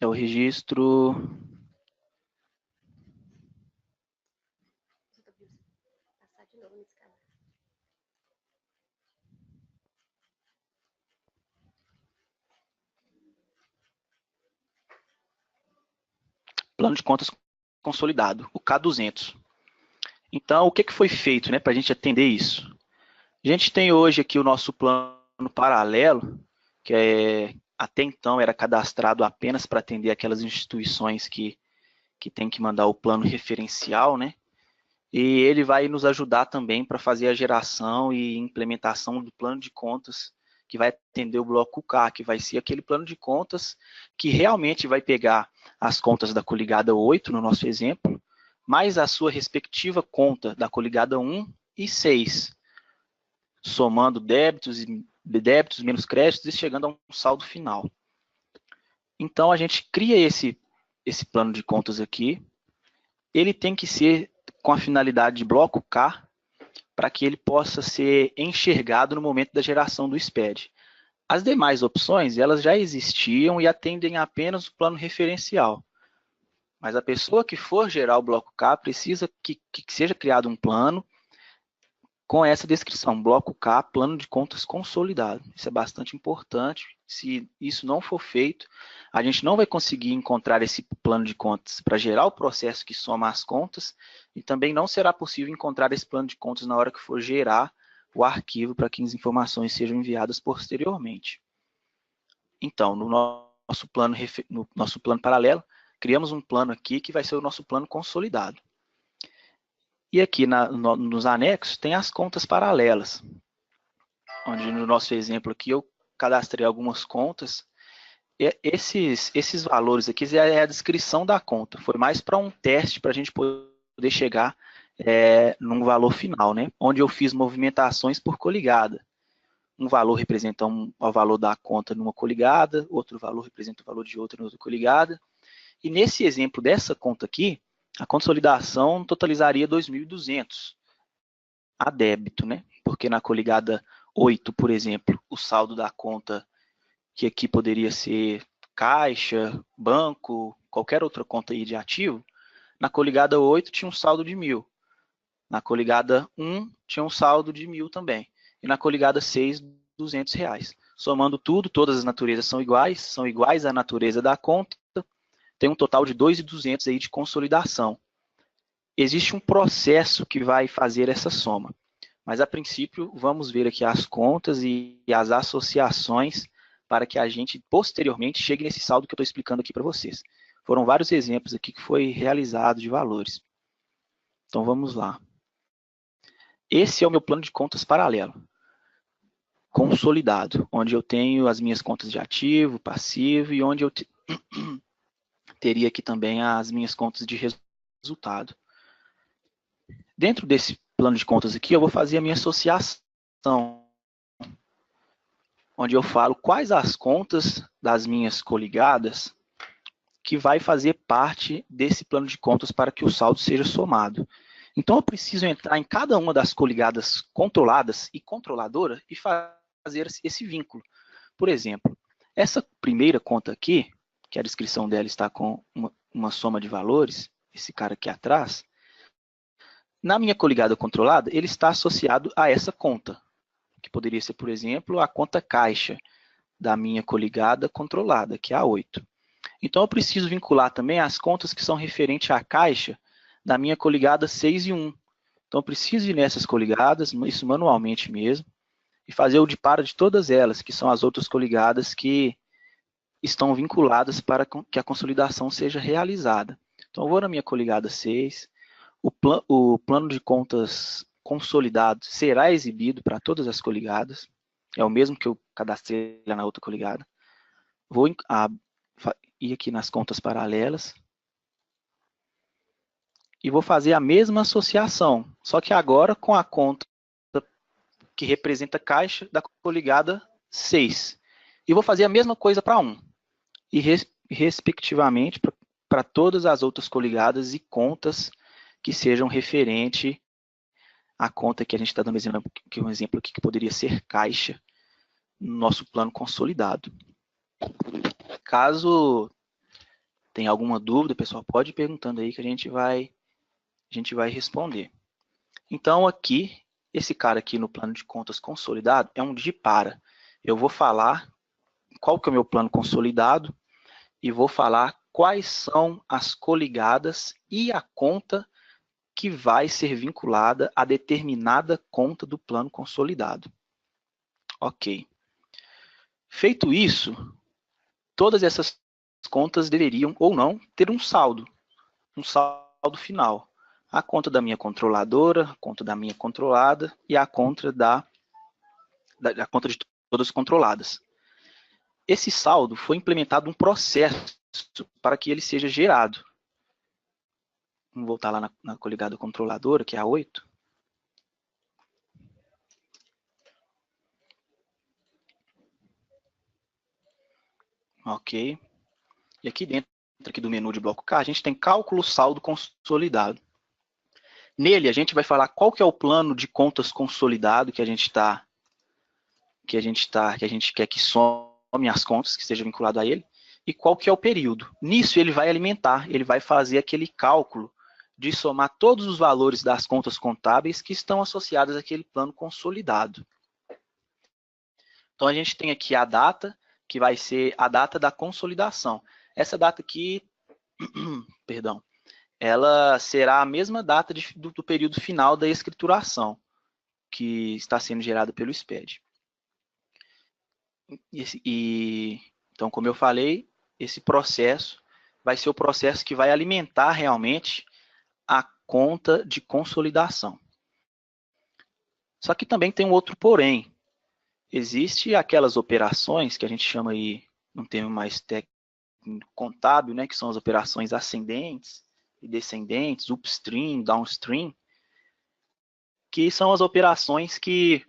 É o registro... Plano de contas consolidado, o K200. Então, o que foi feito, né, para a gente atender isso? A gente tem hoje aqui o nosso plano paralelo, que até então era cadastrado apenas para atender aquelas instituições que tem que mandar o plano referencial, né? E ele vai nos ajudar também para fazer a geração e implementação do plano de contas que vai atender o bloco K, que vai ser aquele plano de contas que realmente vai pegar as contas da coligada 8, no nosso exemplo, mais a sua respectiva conta da coligada 1 e 6, somando débitos menos créditos e chegando a um saldo final. Então, a gente cria esse plano de contas aqui. Ele tem que ser com a finalidade de bloco K, para que ele possa ser enxergado no momento da geração do SPED. As demais opções, elas já existiam e atendem apenas o plano referencial. Mas a pessoa que for gerar o bloco K precisa que seja criado um plano com essa descrição, bloco K, plano de contas consolidado. Isso é bastante importante. Se isso não for feito, a gente não vai conseguir encontrar esse plano de contas para gerar o processo que soma as contas e também não será possível encontrar esse plano de contas na hora que for gerar o arquivo para que as informações sejam enviadas posteriormente. Então, no nosso plano paralelo, criamos um plano aqui que vai ser o nosso plano consolidado. E aqui nos anexos tem as contas paralelas, onde no nosso exemplo aqui eu cadastrei algumas contas. E esses valores aqui é a descrição da conta. Foi mais para um teste para a gente poder chegar num valor final, né? Onde eu fiz movimentações por coligada. Um valor representa o valor da conta numa coligada, outro valor representa o valor de outra em outra coligada. E nesse exemplo dessa conta aqui, a consolidação totalizaria 2.200 a débito, né? Porque na coligada 8, por exemplo, o saldo da conta, que aqui poderia ser caixa, banco, qualquer outra conta aí de ativo, na coligada 8 tinha um saldo de 1.000. Na coligada 1 tinha um saldo de 1.000 também. E na coligada 6, R$ 200. Somando tudo, todas as naturezas são iguais à natureza da conta, tem um total de 2.200 aí de consolidação. Existe um processo que vai fazer essa soma, mas a princípio vamos ver aqui as contas e as associações para que a gente posteriormente chegue nesse saldo que eu estou explicando aqui para vocês. Foram vários exemplos aqui que foi realizado de valores. Então vamos lá. Esse é o meu plano de contas paralelo, consolidado, onde eu tenho as minhas contas de ativo, passivo e onde eu teria aqui também as minhas contas de resultado. Dentro desse plano de contas aqui, eu vou fazer a minha associação, onde eu falo quais as contas das minhas coligadas que vai fazer parte desse plano de contas para que o saldo seja somado. Então, eu preciso entrar em cada uma das coligadas controladas e controladora e fazer esse vínculo. Por exemplo, essa primeira conta aqui, que a descrição dela está com uma soma de valores, esse cara aqui atrás, na minha coligada controlada, ele está associado a essa conta, que poderia ser, por exemplo, a conta caixa da minha coligada controlada, que é a 8. Então, eu preciso vincular também as contas que são referentes à caixa da minha coligada 6 e 1. Então, eu preciso ir nessas coligadas, isso manualmente mesmo, e fazer o de para de todas elas, que são as outras coligadas que estão vinculadas para que a consolidação seja realizada. Então, eu vou na minha coligada 6, o plano de contas consolidado será exibido para todas as coligadas, é o mesmo que eu cadastrei lá na outra coligada. Vou ir aqui nas contas paralelas e vou fazer a mesma associação, só que agora com a conta que representa a caixa da coligada 6. E vou fazer a mesma coisa para 1. E respectivamente para todas as outras coligadas e contas que sejam referente à conta que a gente está dando um exemplo aqui que poderia ser caixa no nosso plano consolidado. Caso tenha alguma dúvida, pessoal, pode ir perguntando aí que a gente vai responder. Então, aqui, esse cara aqui no plano de contas consolidado é um de para. Eu vou falar qual que é o meu plano consolidado e vou falar quais são as coligadas e a conta que vai ser vinculada a determinada conta do plano consolidado. Ok. Feito isso, todas essas contas deveriam ou não ter um saldo final. A conta da minha controladora, a conta da minha controlada e a conta da conta de todas controladas. Esse saldo foi implementado um processo para que ele seja gerado. Vamos voltar lá na coligada controladora, que é a 8. Ok. E aqui dentro aqui do menu de bloco K, a gente tem cálculo saldo consolidado. Nele, a gente vai falar qual que é o plano de contas consolidado que a gente quer que some as contas, que esteja vinculado a ele, e qual que é o período. Nisso, ele vai alimentar, ele vai fazer aquele cálculo de somar todos os valores das contas contábeis que estão associadas àquele plano consolidado. Então, a gente tem aqui a data, que vai ser a data da consolidação. Essa data aqui, perdão, ela será a mesma data do período final da escrituração, que está sendo gerada pelo SPED. Então, como eu falei, esse processo vai ser o processo que vai alimentar realmente a conta de consolidação. Só que também tem um outro porém. Existe aquelas operações que a gente chama aí, num termo mais técnico, contábil, né, que são as operações ascendentes e descendentes, upstream, downstream, que são as operações que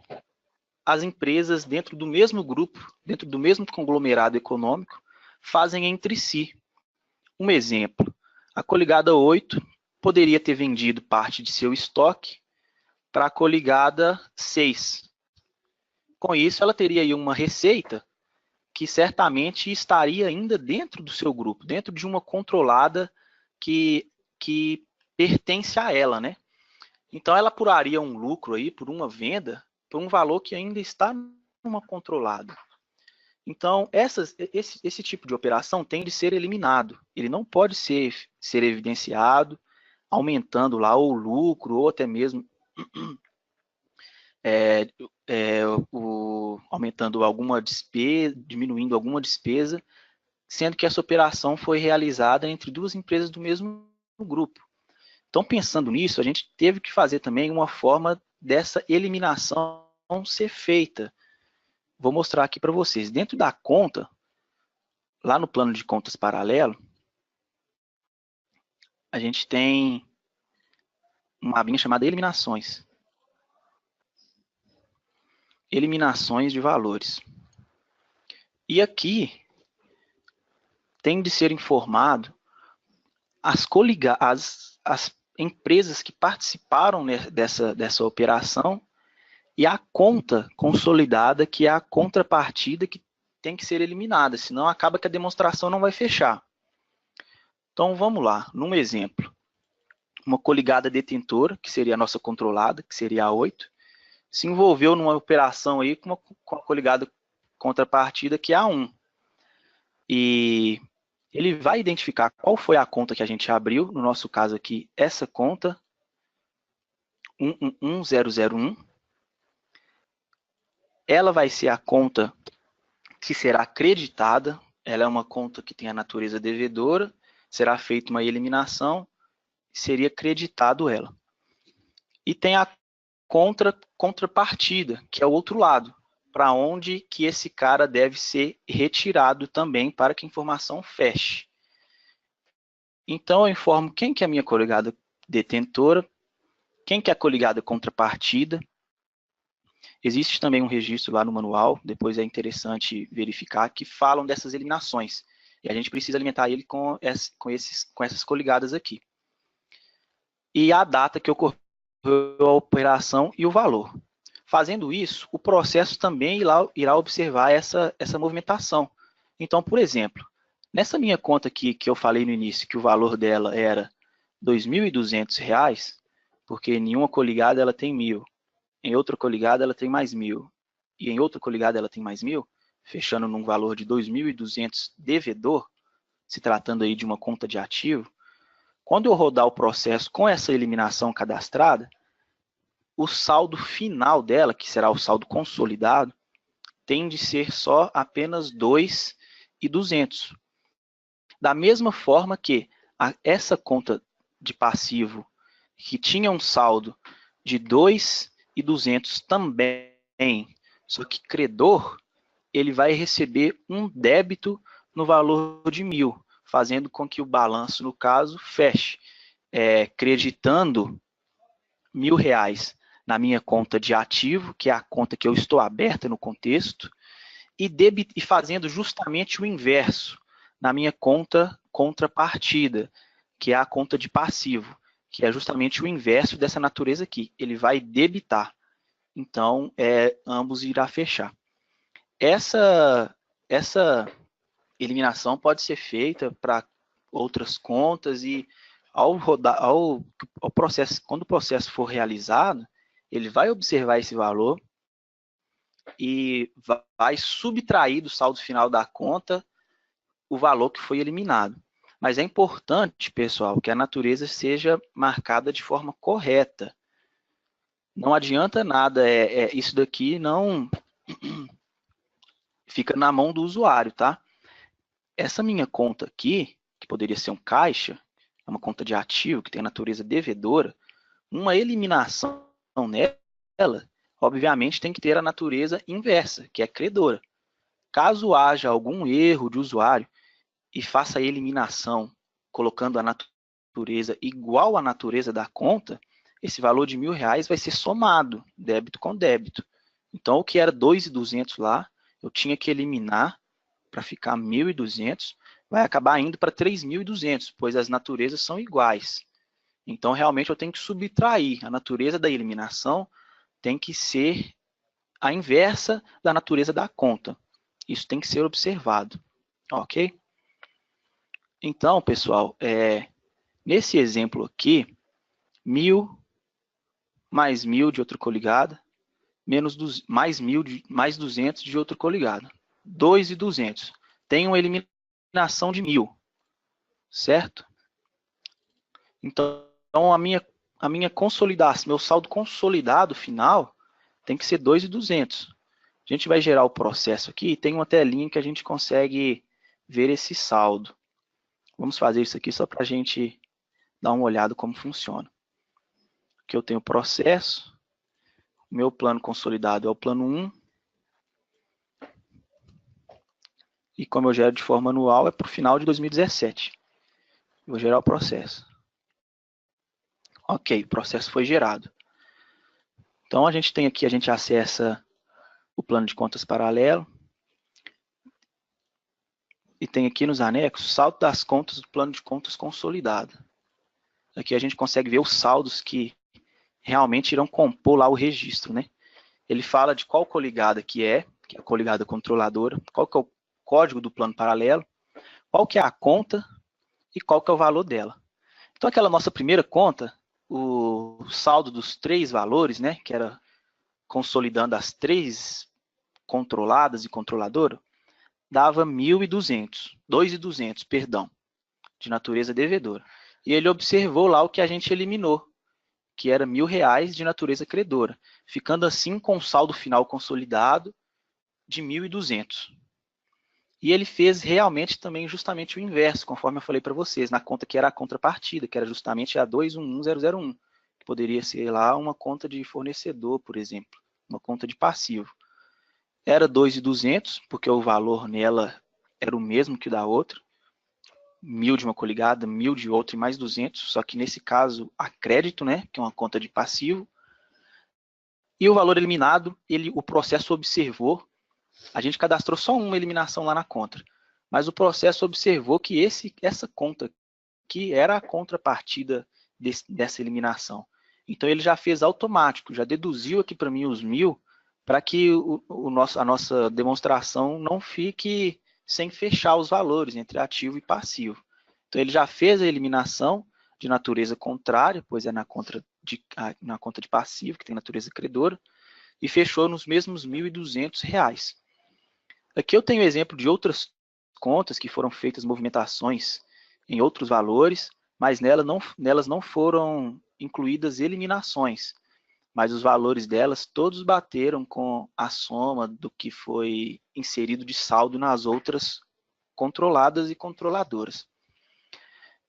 as empresas dentro do mesmo grupo, dentro do mesmo conglomerado econômico, fazem entre si. Um exemplo, a Coligada 8 poderia ter vendido parte de seu estoque para a Coligada 6. Com isso, ela teria aí uma receita que certamente estaria ainda dentro do seu grupo, dentro de uma controlada que pertence a ela, né? Então, ela apuraria um lucro aí por uma venda por um valor que ainda está numa controlada. Então, esse tipo de operação tem de ser eliminado. Ele não pode ser evidenciado, aumentando lá o lucro, ou até mesmo aumentando alguma despesa, diminuindo alguma despesa, sendo que essa operação foi realizada entre duas empresas do mesmo grupo. Então, pensando nisso, a gente teve que fazer também uma forma dessa eliminação ser feita. Vou mostrar aqui para vocês. Dentro da conta, lá no plano de contas paralelo, a gente tem uma abinha chamada eliminações. Eliminações de valores. E aqui tem de ser informado as empresas que participaram dessa operação e a conta consolidada, que é a contrapartida que tem que ser eliminada, senão acaba que a demonstração não vai fechar. Então, vamos lá, num exemplo. Uma coligada detentora, que seria a nossa controlada, que seria a 8, se envolveu numa operação aí com a coligada contrapartida, que é a 1. E ele vai identificar qual foi a conta que a gente abriu, no nosso caso aqui, essa conta, 111001. Ela vai ser a conta que será creditada, ela é uma conta que tem a natureza devedora, será feita uma eliminação, seria creditado ela. E tem a contrapartida, que é o outro lado, para onde que esse cara deve ser retirado também para que a informação feche. Então, eu informo quem que é a minha coligada detentora, quem que é a coligada contrapartida. Existe também um registro lá no manual, depois é interessante verificar, que falam dessas eliminações. E a gente precisa alimentar ele com essas coligadas aqui. E a data que ocorreu a operação e o valor. Fazendo isso, o processo também irá observar essa movimentação. Então, por exemplo, nessa minha conta aqui, que eu falei no início, que o valor dela era R$ 2.200, porque em uma coligada ela tem 1.000, em outra coligada ela tem mais 1.000, e em outra coligada ela tem mais 1.000, fechando num valor de 2.200 devedor, se tratando aí de uma conta de ativo. Quando eu rodar o processo com essa eliminação cadastrada, o saldo final dela, que será o saldo consolidado, tem de ser só apenas 2.200. Da mesma forma que essa conta de passivo, que tinha um saldo de 2.200 também, só que credor, ele vai receber um débito no valor de 1.000, fazendo com que o balanço, no caso, feche, creditando R$ 1.000 na minha conta de ativo, que é a conta que eu estou aberta no contexto, e fazendo justamente o inverso na minha conta contrapartida, que é a conta de passivo, que é justamente o inverso dessa natureza aqui. Ele vai debitar. Então, ambos irá fechar. Essa eliminação pode ser feita para outras contas e quando o processo for realizado, ele vai observar esse valor e vai subtrair do saldo final da conta o valor que foi eliminado. Mas é importante, pessoal, que a natureza seja marcada de forma correta. Não adianta nada, isso daqui não fica na mão do usuário, tá? Essa minha conta aqui, que poderia ser um caixa, é uma conta de ativo que tem a natureza devedora, uma eliminação nela, obviamente, tem que ter a natureza inversa, que é credora. Caso haja algum erro de usuário e faça a eliminação colocando a natureza igual à natureza da conta, esse valor de R$ 1.000 vai ser somado, débito com débito. Então, o que era 2.200 lá, eu tinha que eliminar para ficar 1.200, vai acabar indo para 3.200, pois as naturezas são iguais. Então, realmente, eu tenho que subtrair. A natureza da eliminação tem que ser a inversa da natureza da conta. Isso tem que ser observado. Ok? Então, pessoal, nesse exemplo aqui, 1.000 mais 1.000 de outra coligada, mais 200 de outra coligada. 2.200. Tem uma eliminação de 1.000, certo? Então, a minha consolidação, meu saldo consolidado final tem que ser 2.200. A gente vai gerar o processo aqui e tem uma telinha que a gente consegue ver esse saldo. Vamos fazer isso aqui só para a gente dar uma olhada como funciona. Aqui eu tenho o processo, meu plano consolidado é o plano 1, e como eu gero de forma anual, é para o final de 2017. Vou gerar o processo. Ok, o processo foi gerado. Então, a gente tem aqui, a gente acessa o plano de contas paralelo, e tem aqui nos anexos, saldo das contas do plano de contas consolidado. Aqui a gente consegue ver os saldos que realmente irão compor lá o registro, né? Ele fala de qual coligada que é a coligada controladora, qual que é o código do plano paralelo, qual que é a conta e qual que é o valor dela. Então, aquela nossa primeira conta, o saldo dos 3 valores, né, que era consolidando as 3 controladas e controladora, dava 1.200, 2.200, perdão, de natureza devedora. E ele observou lá o que a gente eliminou, que era R$ 1.000 de natureza credora, ficando assim com o saldo final consolidado de 1.200. E ele fez realmente também justamente o inverso, conforme eu falei para vocês, na conta que era a contrapartida, que era justamente a 211001, que poderia ser lá uma conta de fornecedor, por exemplo, uma conta de passivo. Era 2.200, porque o valor nela era o mesmo que o da outra, 1.000 de uma coligada, 1.000 de outra e mais 200, só que nesse caso a crédito, né, que é uma conta de passivo. E o valor eliminado, o processo observou, a gente cadastrou só uma eliminação lá na conta, mas o processo observou que essa conta aqui era a contrapartida dessa eliminação. Então ele já fez automático, já deduziu aqui para mim os 1.000, para que a nossa demonstração não fique sem fechar os valores entre ativo e passivo. Então ele já fez a eliminação de natureza contrária, pois é na conta de passivo, que tem natureza credora, e fechou nos mesmos R$ 1.200. Aqui eu tenho exemplo de outras contas que foram feitas movimentações em outros valores, mas nelas não foram incluídas eliminações, mas os valores delas todos bateram com a soma do que foi inserido de saldo nas outras controladas e controladoras.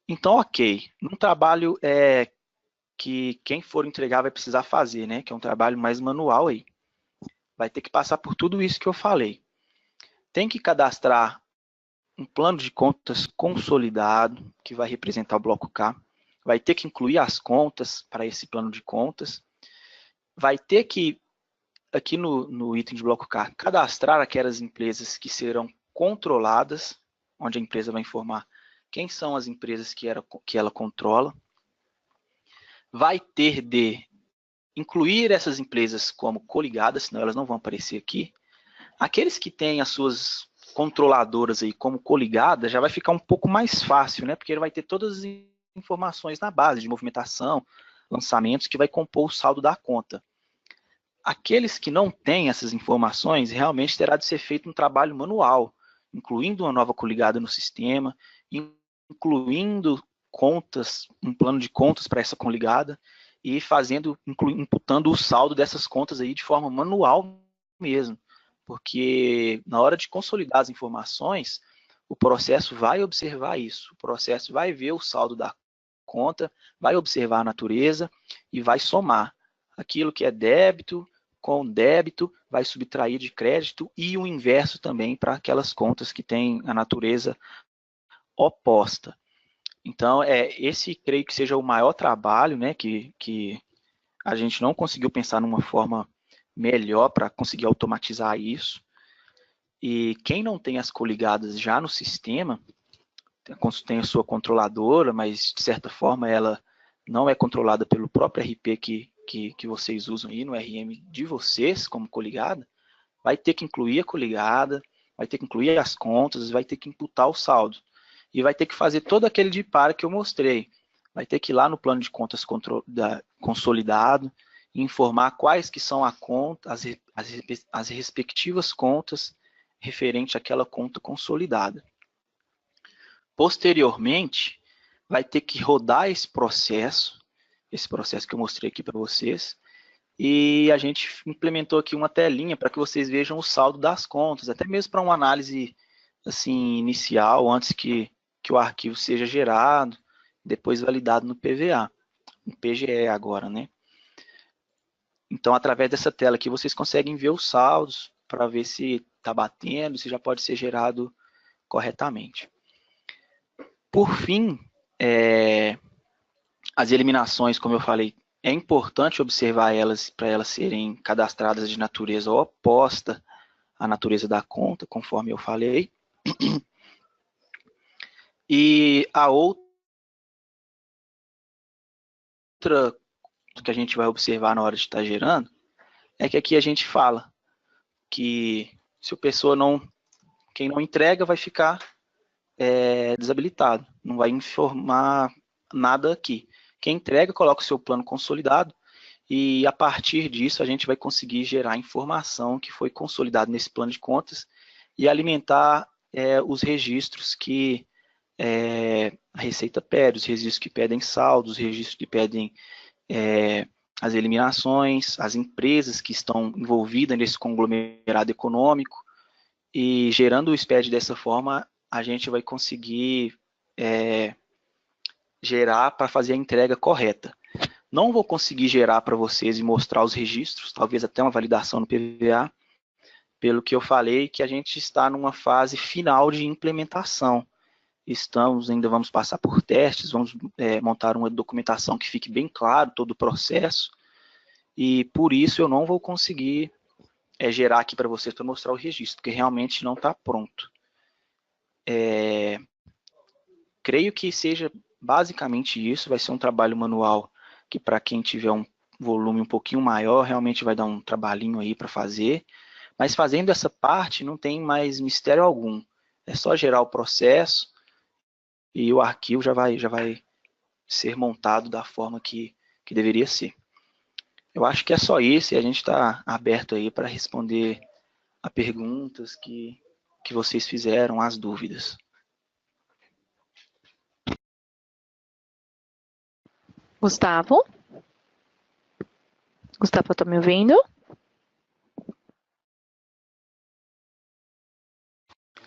Então, ok, num trabalho que quem for entregar vai precisar fazer, né? Que é um trabalho mais manual aí. Vai ter que passar por tudo isso que eu falei. Tem que cadastrar um plano de contas consolidado, que vai representar o bloco K. Vai ter que incluir as contas para esse plano de contas. Vai ter que, aqui no item de bloco K, cadastrar aquelas empresas que serão controladas, onde a empresa vai informar quem são as empresas que ela controla. Vai ter de incluir essas empresas como coligadas, senão elas não vão aparecer aqui. Aqueles que têm as suas controladoras aí como coligadas, já vai ficar um pouco mais fácil, né? Porque ele vai ter todas as informações na base de movimentação, lançamentos, que vai compor o saldo da conta. Aqueles que não têm essas informações, realmente terá de ser feito um trabalho manual, incluindo uma nova coligada no sistema, incluindo contas, um plano de contas para essa coligada e imputando o saldo dessas contas aí de forma manual mesmo. Porque na hora de consolidar as informações, o processo vai observar isso. O processo vai ver o saldo da conta, vai observar a natureza e vai somar. Aquilo que é débito com débito, vai subtrair de crédito e o inverso também para aquelas contas que têm a natureza oposta. Então, esse creio que seja o maior trabalho, né, que A gente não conseguiu pensar numa forma melhor para conseguir automatizar isso. E quem não tem as coligadas já no sistema, tem a sua controladora, mas de certa forma ela não é controlada pelo próprio RP que vocês usam aí no RM de vocês como coligada, vai ter que incluir a coligada, vai ter que incluir as contas, vai ter que imputar o saldo. E vai ter que fazer todo aquele de par que eu mostrei. Vai ter que ir lá no plano de contas consolidado, e informar quais que são a conta, as respectivas contas referente àquela conta consolidada. Posteriormente, vai ter que rodar esse processo que eu mostrei aqui para vocês, e a gente implementou aqui uma telinha para que vocês vejam o saldo das contas, até mesmo para uma análise assim, inicial, antes que o arquivo seja gerado, depois validado no PVA, no PGE agora, né? Então, através dessa tela aqui, vocês conseguem ver os saldos para ver se está batendo, se já pode ser gerado corretamente. Por fim, as eliminações, como eu falei, é importante observar elas para elas serem cadastradas de natureza oposta à natureza da conta, conforme eu falei. E a outra que a gente vai observar na hora de estar gerando é que aqui a gente fala que se a pessoa quem não entrega vai ficar desabilitado, não vai informar nada aqui. Quem entrega coloca o seu plano consolidado e a partir disso a gente vai conseguir gerar informação que foi consolidada nesse plano de contas e alimentar os registros que a Receita pede, os registros que pedem saldos, os registros que pedem as eliminações, as empresas que estão envolvidas nesse conglomerado econômico, e gerando o SPED dessa forma, a gente vai conseguir gerar para fazer a entrega correta. Não vou conseguir gerar para vocês e mostrar os registros, talvez até uma validação no PVA, pelo que eu falei, que a gente está numa fase final de implementação. Ainda vamos passar por testes, vamos montar uma documentação que fique bem claro todo o processo, e por isso eu não vou conseguir gerar aqui para vocês para mostrar o registro, porque realmente não está pronto. Creio que seja basicamente isso, vai ser um trabalho manual que para quem tiver um volume um pouquinho maior, realmente vai dar um trabalhinho aí para fazer, mas fazendo essa parte não tem mais mistério algum, é só gerar o processo e o arquivo já vai ser montado da forma que deveria ser. Eu acho que é só isso e a gente está aberto aí para responder a perguntas que vocês fizeram, as dúvidas. Gustavo? Gustavo, tá me ouvindo?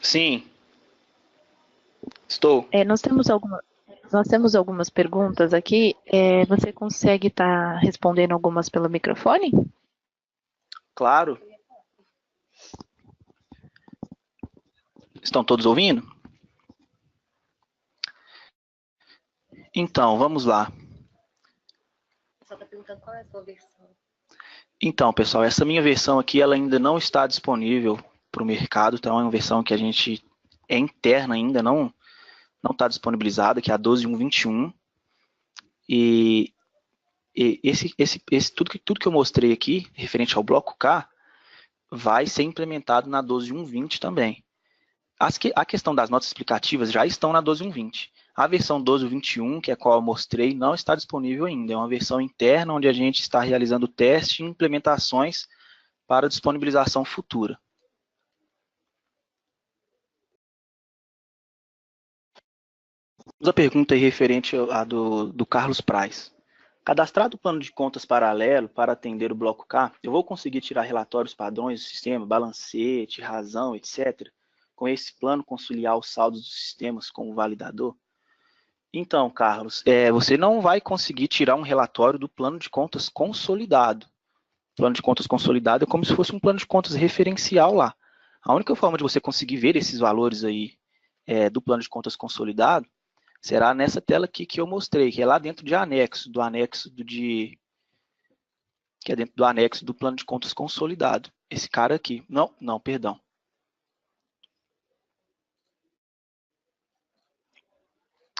Sim, estou. Nós temos algumas perguntas aqui. Você consegue estar respondendo algumas pelo microfone? Claro. Estão todos ouvindo? Então, vamos lá. O pessoal está perguntando qual é a sua versão. Então, pessoal, essa minha versão aqui, ela ainda não está disponível para o mercado, então é uma versão que a gente é interna ainda, não está disponibilizada, que é a 12.1.21. E tudo que eu mostrei aqui, referente ao bloco K, vai ser implementado na 12.1.20 também. A questão das notas explicativas já estão na 12.1.20. A versão 12.21, que é a qual eu mostrei, não está disponível ainda. É uma versão interna onde a gente está realizando teste e implementações para disponibilização futura. A pergunta aí referente à do Carlos Praz. Cadastrado o plano de contas paralelo para atender o bloco K, eu vou conseguir tirar relatórios padrões do sistema, balancete, razão, etc., com esse plano conciliar os saldos dos sistemas como validador? Então, Carlos, você não vai conseguir tirar um relatório do plano de contas consolidado. O plano de contas consolidado é como se fosse um plano de contas referencial lá. A única forma de você conseguir ver esses valores aí do plano de contas consolidado será nessa tela aqui que eu mostrei, que é lá dentro de anexo, do anexo que é dentro do anexo do plano de contas consolidado. Esse cara aqui. Não, perdão.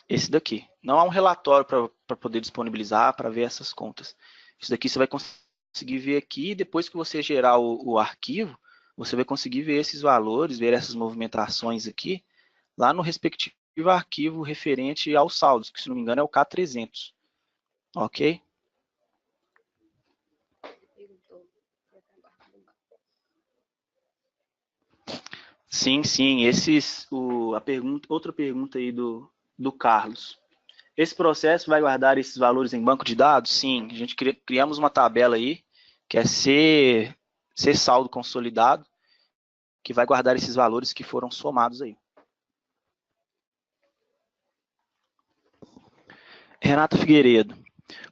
Esse daqui. Não há um relatório para poder disponibilizar, para ver essas contas. Isso daqui você vai conseguir ver aqui, depois que você gerar o arquivo, você vai conseguir ver esses valores, ver essas movimentações aqui, lá no respectivo arquivo referente aos saldos, que se não me engano é o K300. Ok? Sim. Outra pergunta aí do Carlos. Esse processo vai guardar esses valores em banco de dados? Sim, a gente criamos uma tabela aí, que é C saldo consolidado, que vai guardar esses valores que foram somados aí. Renata Figueiredo.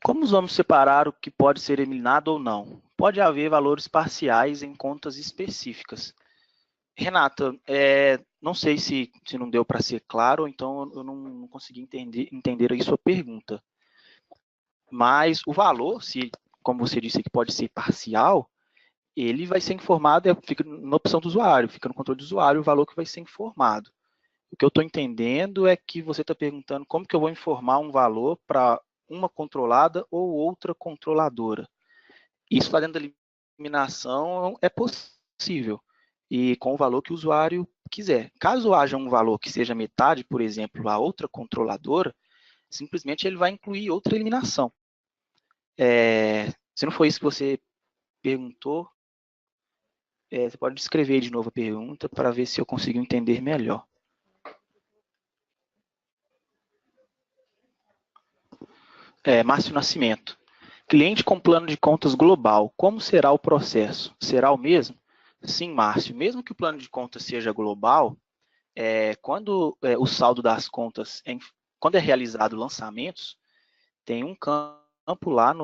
Como vamos separar o que pode ser eliminado ou não? Pode haver valores parciais em contas específicas. Renata, não sei se não deu para ser claro, então eu não consegui entender aí sua pergunta. Mas o valor, como você disse que pode ser parcial, ele vai ser informado, fica na opção do usuário, fica no controle do usuário o valor que vai ser informado. O que eu estou entendendo é que você está perguntando como que eu vou informar um valor para uma controlada ou outra controladora. Isso lá dentro da eliminação é possível, e com o valor que o usuário quiser. Caso haja um valor que seja metade, por exemplo, a outra controladora, simplesmente ele vai incluir outra eliminação. Se não foi isso que você perguntou, você pode descrever de novo a pergunta para ver se eu consigo entender melhor. Márcio Nascimento. Cliente com plano de contas global, como será o processo? Será o mesmo? Sim, Márcio. Mesmo que o plano de contas seja global, quando o saldo das contas, quando é realizado lançamentos, tem um campo lá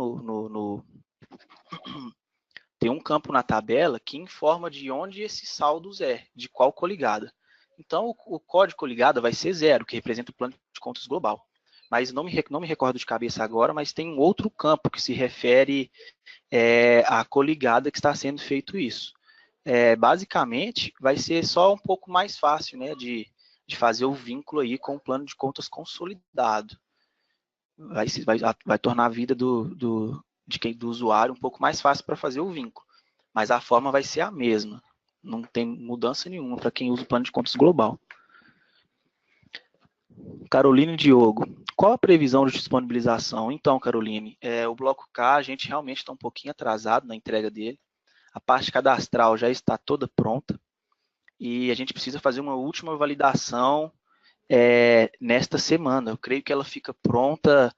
tem um campo na tabela que informa de onde esses saldos de qual coligada. Então, o código coligada vai ser 0, que representa o plano de contas global. Mas não me recordo de cabeça agora, mas tem um outro campo que se refere à coligada que está sendo feito isso. Basicamente, vai ser só um pouco mais fácil, né, de fazer o vínculo aí com o plano de contas consolidado. Vai tornar a vida do usuário um pouco mais fácil para fazer o vínculo. Mas a forma vai ser a mesma. Não tem mudança nenhuma para quem usa o plano de contas global. Caroline Diogo. Qual a previsão de disponibilização? Então, Caroline, o bloco K, a gente realmente está um pouquinho atrasado na entrega dele. A parte cadastral já está toda pronta. E a gente precisa fazer uma última validação nesta semana. Eu creio que ela fica pronta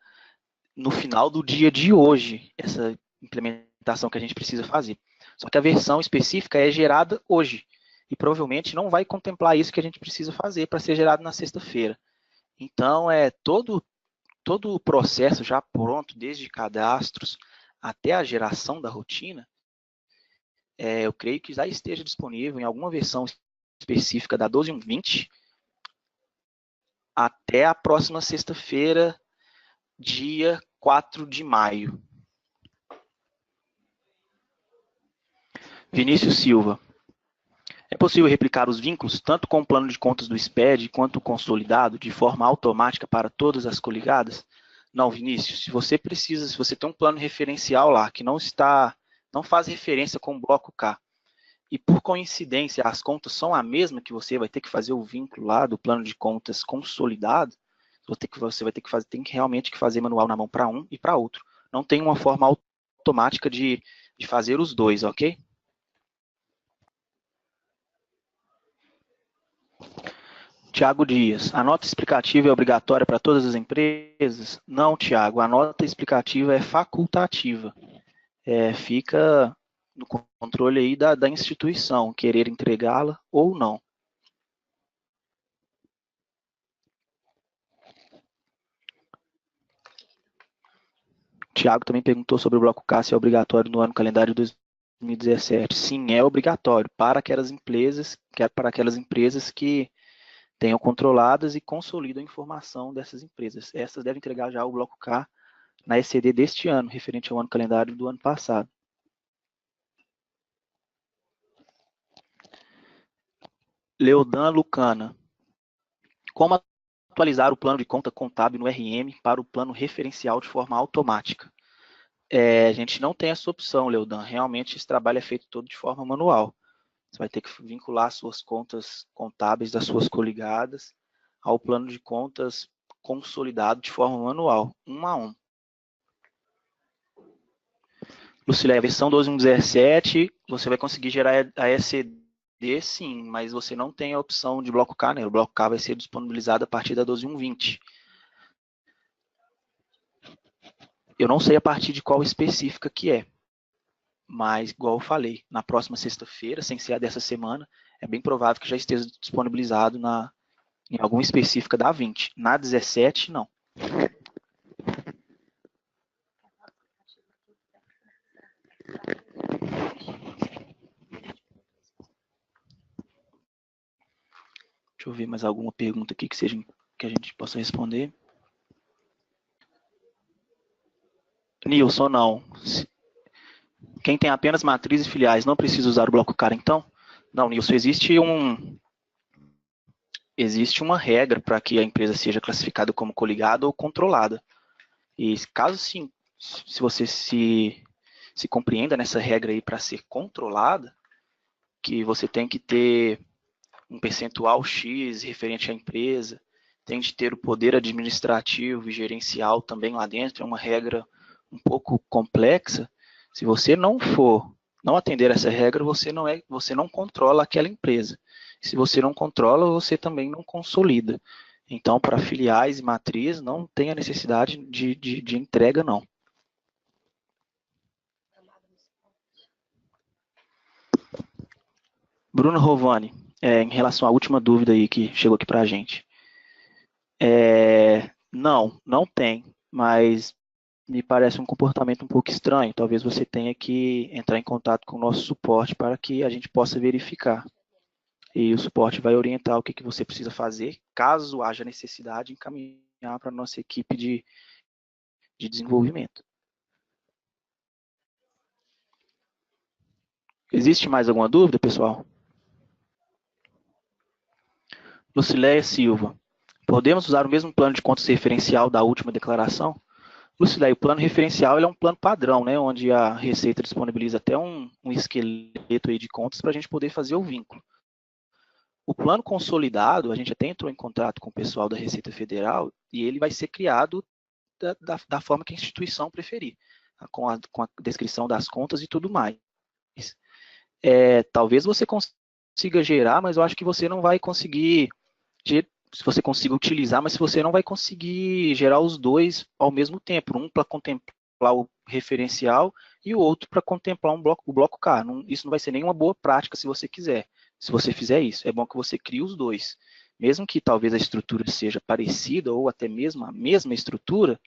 no final do dia de hoje, essa implementação que a gente precisa fazer. Só que a versão específica é gerada hoje. E provavelmente não vai contemplar isso que a gente precisa fazer para ser gerado na sexta-feira. Então, todo o processo já pronto, desde cadastros até a geração da rotina, eu creio que já esteja disponível em alguma versão específica da 12.1.20 até a próxima sexta-feira, dia 4 de maio. Vinícius Silva. É possível replicar os vínculos tanto com o plano de contas do SPED quanto o consolidado de forma automática para todas as coligadas? Não, Vinícius, se você tem um plano referencial lá que não faz referência com o bloco K, e por coincidência as contas são a mesma que você vai ter que fazer o vínculo lá do plano de contas consolidado, você vai ter que realmente fazer manual na mão para um e para outro. Não tem uma forma automática de fazer os dois, ok? Tiago Dias, a nota explicativa é obrigatória para todas as empresas? Não, Tiago, a nota explicativa é facultativa. Fica no controle aí da instituição, querer entregá-la ou não. Tiago também perguntou sobre o bloco K se é obrigatório no ano calendário de 2017. Sim, é obrigatório para aquelas empresas que tenham controladas e consolidam a informação dessas empresas. Essas devem entregar já o bloco K na ECD deste ano, referente ao ano calendário do ano passado. Leodan Lucana. Como atualizar o plano de conta contábil no RM para o plano referencial de forma automática? A gente não tem essa opção, Leodan. Realmente esse trabalho é feito todo de forma manual. Você vai ter que vincular suas contas contábeis das suas coligadas ao plano de contas consolidado de forma manual, um a um. Lucilé, a versão 12.1.17, você vai conseguir gerar a ECD, sim, mas você não tem a opção de bloco K, né? O bloco K vai ser disponibilizado a partir da 12.1.20. Eu não sei a partir de qual específica que é, mas, igual eu falei, na próxima sexta-feira, sem ser a dessa semana, é bem provável que já esteja disponibilizado em alguma específica da 20. Na 17, não. Deixa eu ver mais alguma pergunta aqui que a gente possa responder. Nilson, não. Quem tem apenas matrizes e filiais não precisa usar o bloco CAR, então? Não, Nilson, existe uma regra para que a empresa seja classificada como coligada ou controlada. E caso sim, se você se compreenda nessa regra aí para ser controlada, que você tem que ter um percentual X referente à empresa, tem de ter o poder administrativo e gerencial também lá dentro, é uma regra um pouco complexa. Se você não atender essa regra, você não controla aquela empresa. Se você não controla, você também não consolida. Então, para filiais e matriz, não tem a necessidade de entrega, não. Bruno Rovani, em relação à última dúvida aí que chegou aqui para a gente. Não tem, mas me parece um comportamento um pouco estranho. Talvez você tenha que entrar em contato com o nosso suporte para que a gente possa verificar. E o suporte vai orientar o que você precisa fazer, caso haja necessidade, encaminhar para a nossa equipe de desenvolvimento. Existe mais alguma dúvida, pessoal? Lucileia Silva. Podemos usar o mesmo plano de contas referencial da última declaração? Lucileia, o plano referencial é um plano padrão, né, onde a Receita disponibiliza até um esqueleto aí de contas para a gente poder fazer o vínculo. O plano consolidado, a gente até entrou em contato com o pessoal da Receita Federal e ele vai ser criado da forma que a instituição preferir, com a descrição das contas e tudo mais. Talvez você consiga gerar, mas eu acho que você não vai conseguir, se você consiga utilizar, mas se você não vai conseguir gerar os dois ao mesmo tempo, um para contemplar o referencial e o outro para contemplar o bloco K. Isso não vai ser nenhuma boa prática se você quiser. Se você fizer isso, é bom que você crie os dois. Mesmo que talvez a estrutura seja parecida ou até mesmo a mesma estrutura,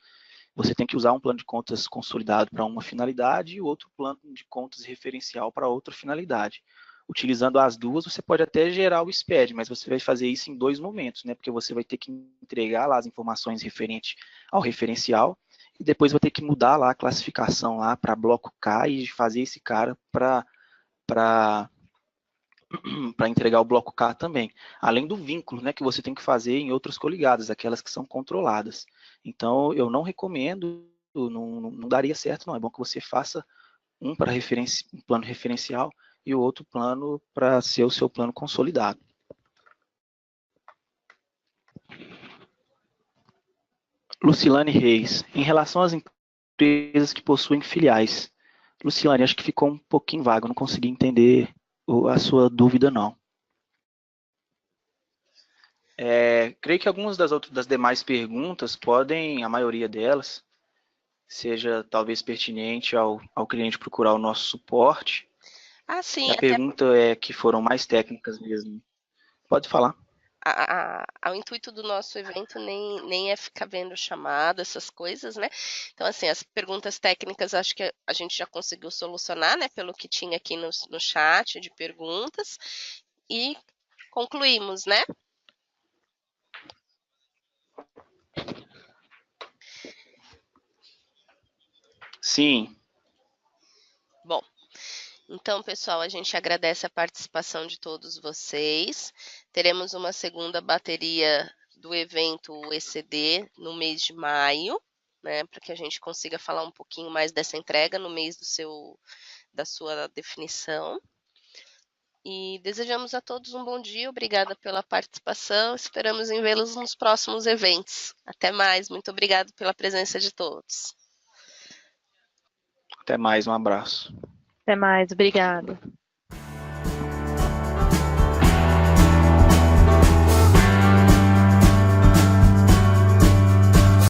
você tem que usar um plano de contas consolidado para uma finalidade e outro plano de contas referencial para outra finalidade. Utilizando as duas, você pode até gerar o SPED, mas você vai fazer isso em dois momentos, né? Porque você vai ter que entregar lá as informações referentes ao referencial e depois vai ter que mudar lá a classificação lá para bloco K e fazer esse cara para entregar o bloco K também, além do vínculo, né, que você tem que fazer em outras coligadas, aquelas que são controladas. Então, eu não recomendo, não daria certo, não. É bom que você faça um para um plano referencial e o outro plano para ser o seu plano consolidado. Lucilane Reis, em relação às empresas que possuem filiais. Lucilane, acho que ficou um pouquinho vago, não consegui entender a sua dúvida, não. Creio que algumas das demais perguntas podem, a maioria delas, seja talvez pertinente ao cliente procurar o nosso suporte. Sim. A pergunta é que foram mais técnicas mesmo. Pode falar. O intuito do nosso evento nem é ficar vendo chamada, essas coisas, né? Então, assim, as perguntas técnicas acho que a gente já conseguiu solucionar, né? Pelo que tinha aqui no chat de perguntas. E concluímos, né? Sim. Bom, Então, pessoal, a gente agradece a participação de todos vocês. Teremos uma segunda bateria do evento ECD no mês de maio, né, para que a gente consiga falar um pouquinho mais dessa entrega no mês da sua definição. E desejamos a todos um bom dia, obrigada pela participação, esperamos em vê-los nos próximos eventos. Até mais, muito obrigada pela presença de todos. Até mais, um abraço. Até mais, obrigada.